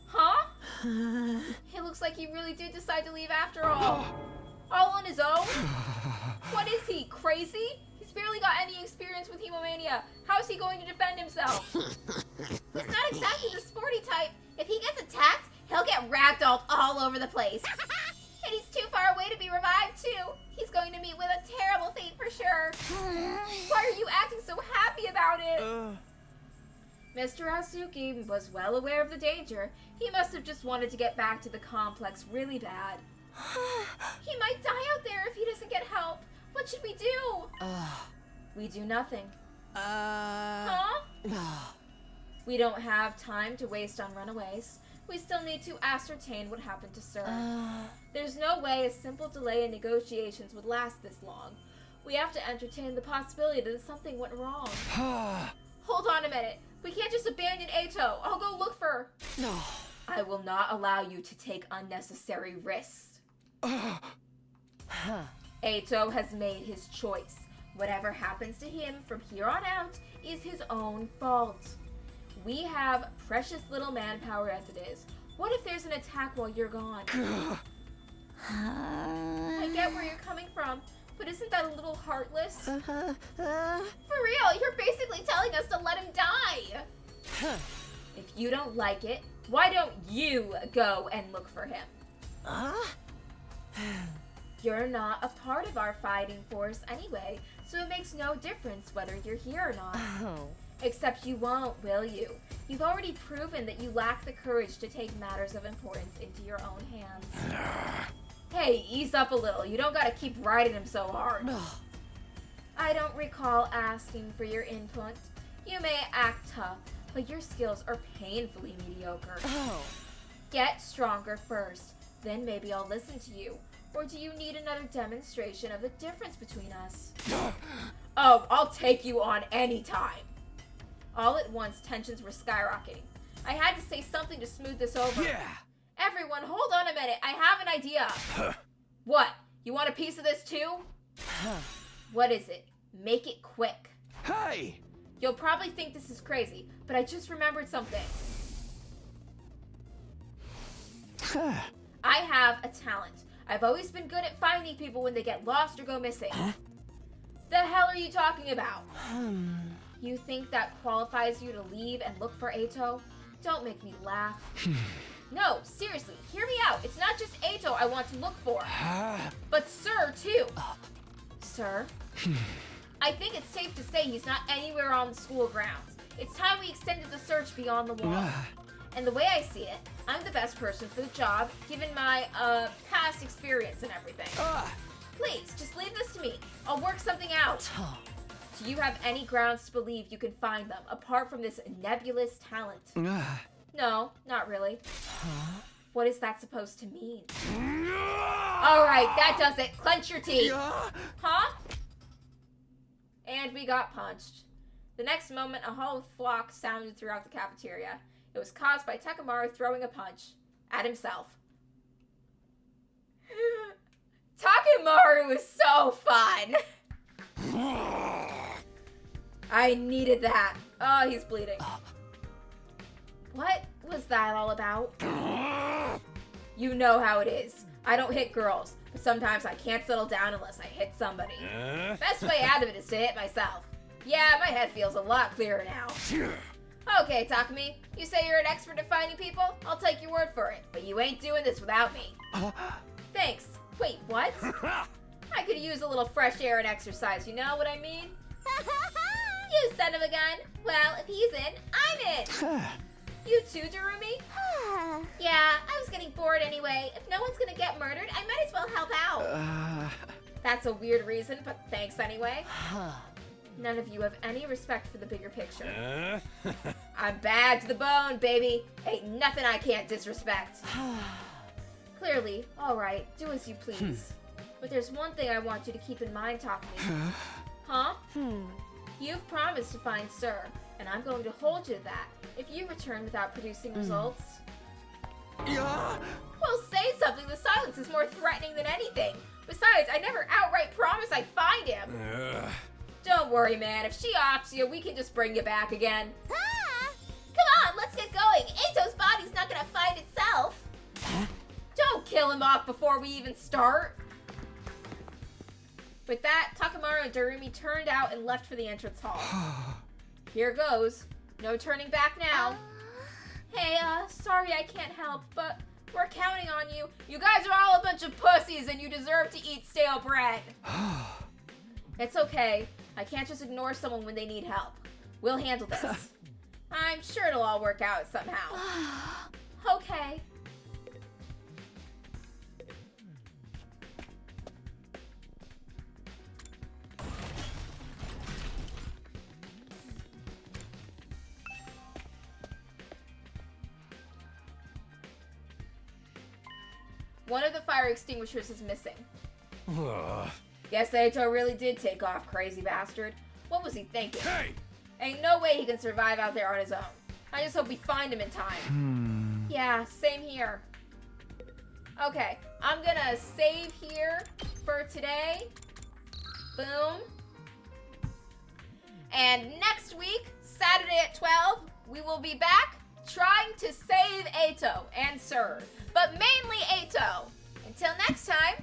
Huh? It looks like he really did decide to leave after all. All on his own? What is he, crazy? He's barely got any experience with Hemomania. How is he going to defend himself? He's not exactly the sporty type. If he gets attacked, he'll get ragdolled all over the place. And he's too far away to be revived, too. He's going to meet with a terrible fate for sure. Why are you acting so happy about it? Mr. Asuki was well aware of the danger. He must have just wanted to get back to the complex really bad. He might die out there if he doesn't get help. What should we do? We do nothing. Huh? We don't have time to waste on runaways. We still need to ascertain what happened to Sir. There's no way a simple delay in negotiations would last this long. We have to entertain the possibility that something went wrong. Hold on a minute. We can't just abandon Eito. I'll go look for her. No. I will not allow you to take unnecessary risks. Eito has made his choice. Whatever happens to him from here on out is his own fault. We have precious little manpower as it is. What if there's an attack while you're gone? I get where you're coming from, but isn't that a little heartless? For real, you're basically telling us to let him die. If you don't like it, why don't you go and look for him? You're not a part of our fighting force anyway, so it makes no difference whether you're here or not. Except you won't, will you? You've already proven that you lack the courage to take matters of importance into your own hands. Hey, ease up a little. You don't gotta keep riding him so hard. I don't recall asking for your input. You may act tough, but your skills are painfully mediocre. Get stronger first, then maybe I'll listen to you. Or do you need another demonstration of the difference between us? Oh, I'll take you on any time. All at once, tensions were skyrocketing. I had to say something to smooth this over. Everyone, hold on a minute. I have an idea. What? You want a piece of this too? What is it? Make it quick. Hey! You'll probably think this is crazy, but I just remembered something. I have a talent. I've always been good at finding people when they get lost or go missing. The hell are you talking about? You think that qualifies you to leave and look for Eito? Don't make me laugh. No, seriously, hear me out. It's not just Eito I want to look for, but Sir, too. Sir? I think it's safe to say he's not anywhere on the school grounds. It's time we extended the search beyond the wall. And the way I see it, I'm the best person for the job, given my, past experience and everything. Please, just leave this to me. I'll work something out. Do you have any grounds to believe you can find them, apart from this nebulous talent? No, not really. What is that supposed to mean? Alright, that does it. Clench your teeth. Huh? And we got punched. The next moment, a hollow flock sounded throughout the cafeteria. It was caused by Takamaru throwing a punch at himself. Takemaru is so fun. I needed that. Oh, he's bleeding. What was that all about? You know how it is. I don't hit girls, but sometimes I can't settle down unless I hit somebody. Best way out of it is to hit myself. Yeah, my head feels a lot clearer now. Okay, Takumi, you say you're an expert at finding people? I'll take your word for it, but you ain't doing this without me. Thanks. Wait, what? I could use a little fresh air and exercise, you know what I mean? You son of a gun. Well, if he's in, I'm in. You too, Darumi? Yeah, I was getting bored anyway. If no one's gonna get murdered, I might as well help out. That's a weird reason, but thanks anyway. None of you have any respect for the bigger picture. I'm bad to the bone, baby. Ain't nothing I can't disrespect. Clearly, alright, do as you please. But there's one thing I want you to keep in mind, Takumi. Huh? You've promised to find Sir, and I'm going to hold you to that. If you return without producing results... Well, say something. The silence is more threatening than anything. Besides, I never outright promised I'd find him. Don't worry, man. If she opts you, we can just bring you back again. Come on, let's get going. Ito's body's not gonna find itself. Don't kill him off before we even start. With that, Takemaru and Darumi turned out and left for the entrance hall. Here goes. No turning back now. Hey, sorry I can't help, but we're counting on you. You guys are all a bunch of pussies and you deserve to eat stale bread. It's okay. I can't just ignore someone when they need help. We'll handle this. I'm sure it'll all work out somehow. Okay. One of the fire extinguishers is missing. Guess Ito really did take off, crazy bastard. What was he thinking? Hey! Ain't no way he can survive out there on his own. I just hope we find him in time. Yeah, same here. Okay, I'm gonna save here for today. Boom. And next week, Saturday at 12, we will be back trying to save Ito and Sir. But mainly Ito. Until next time,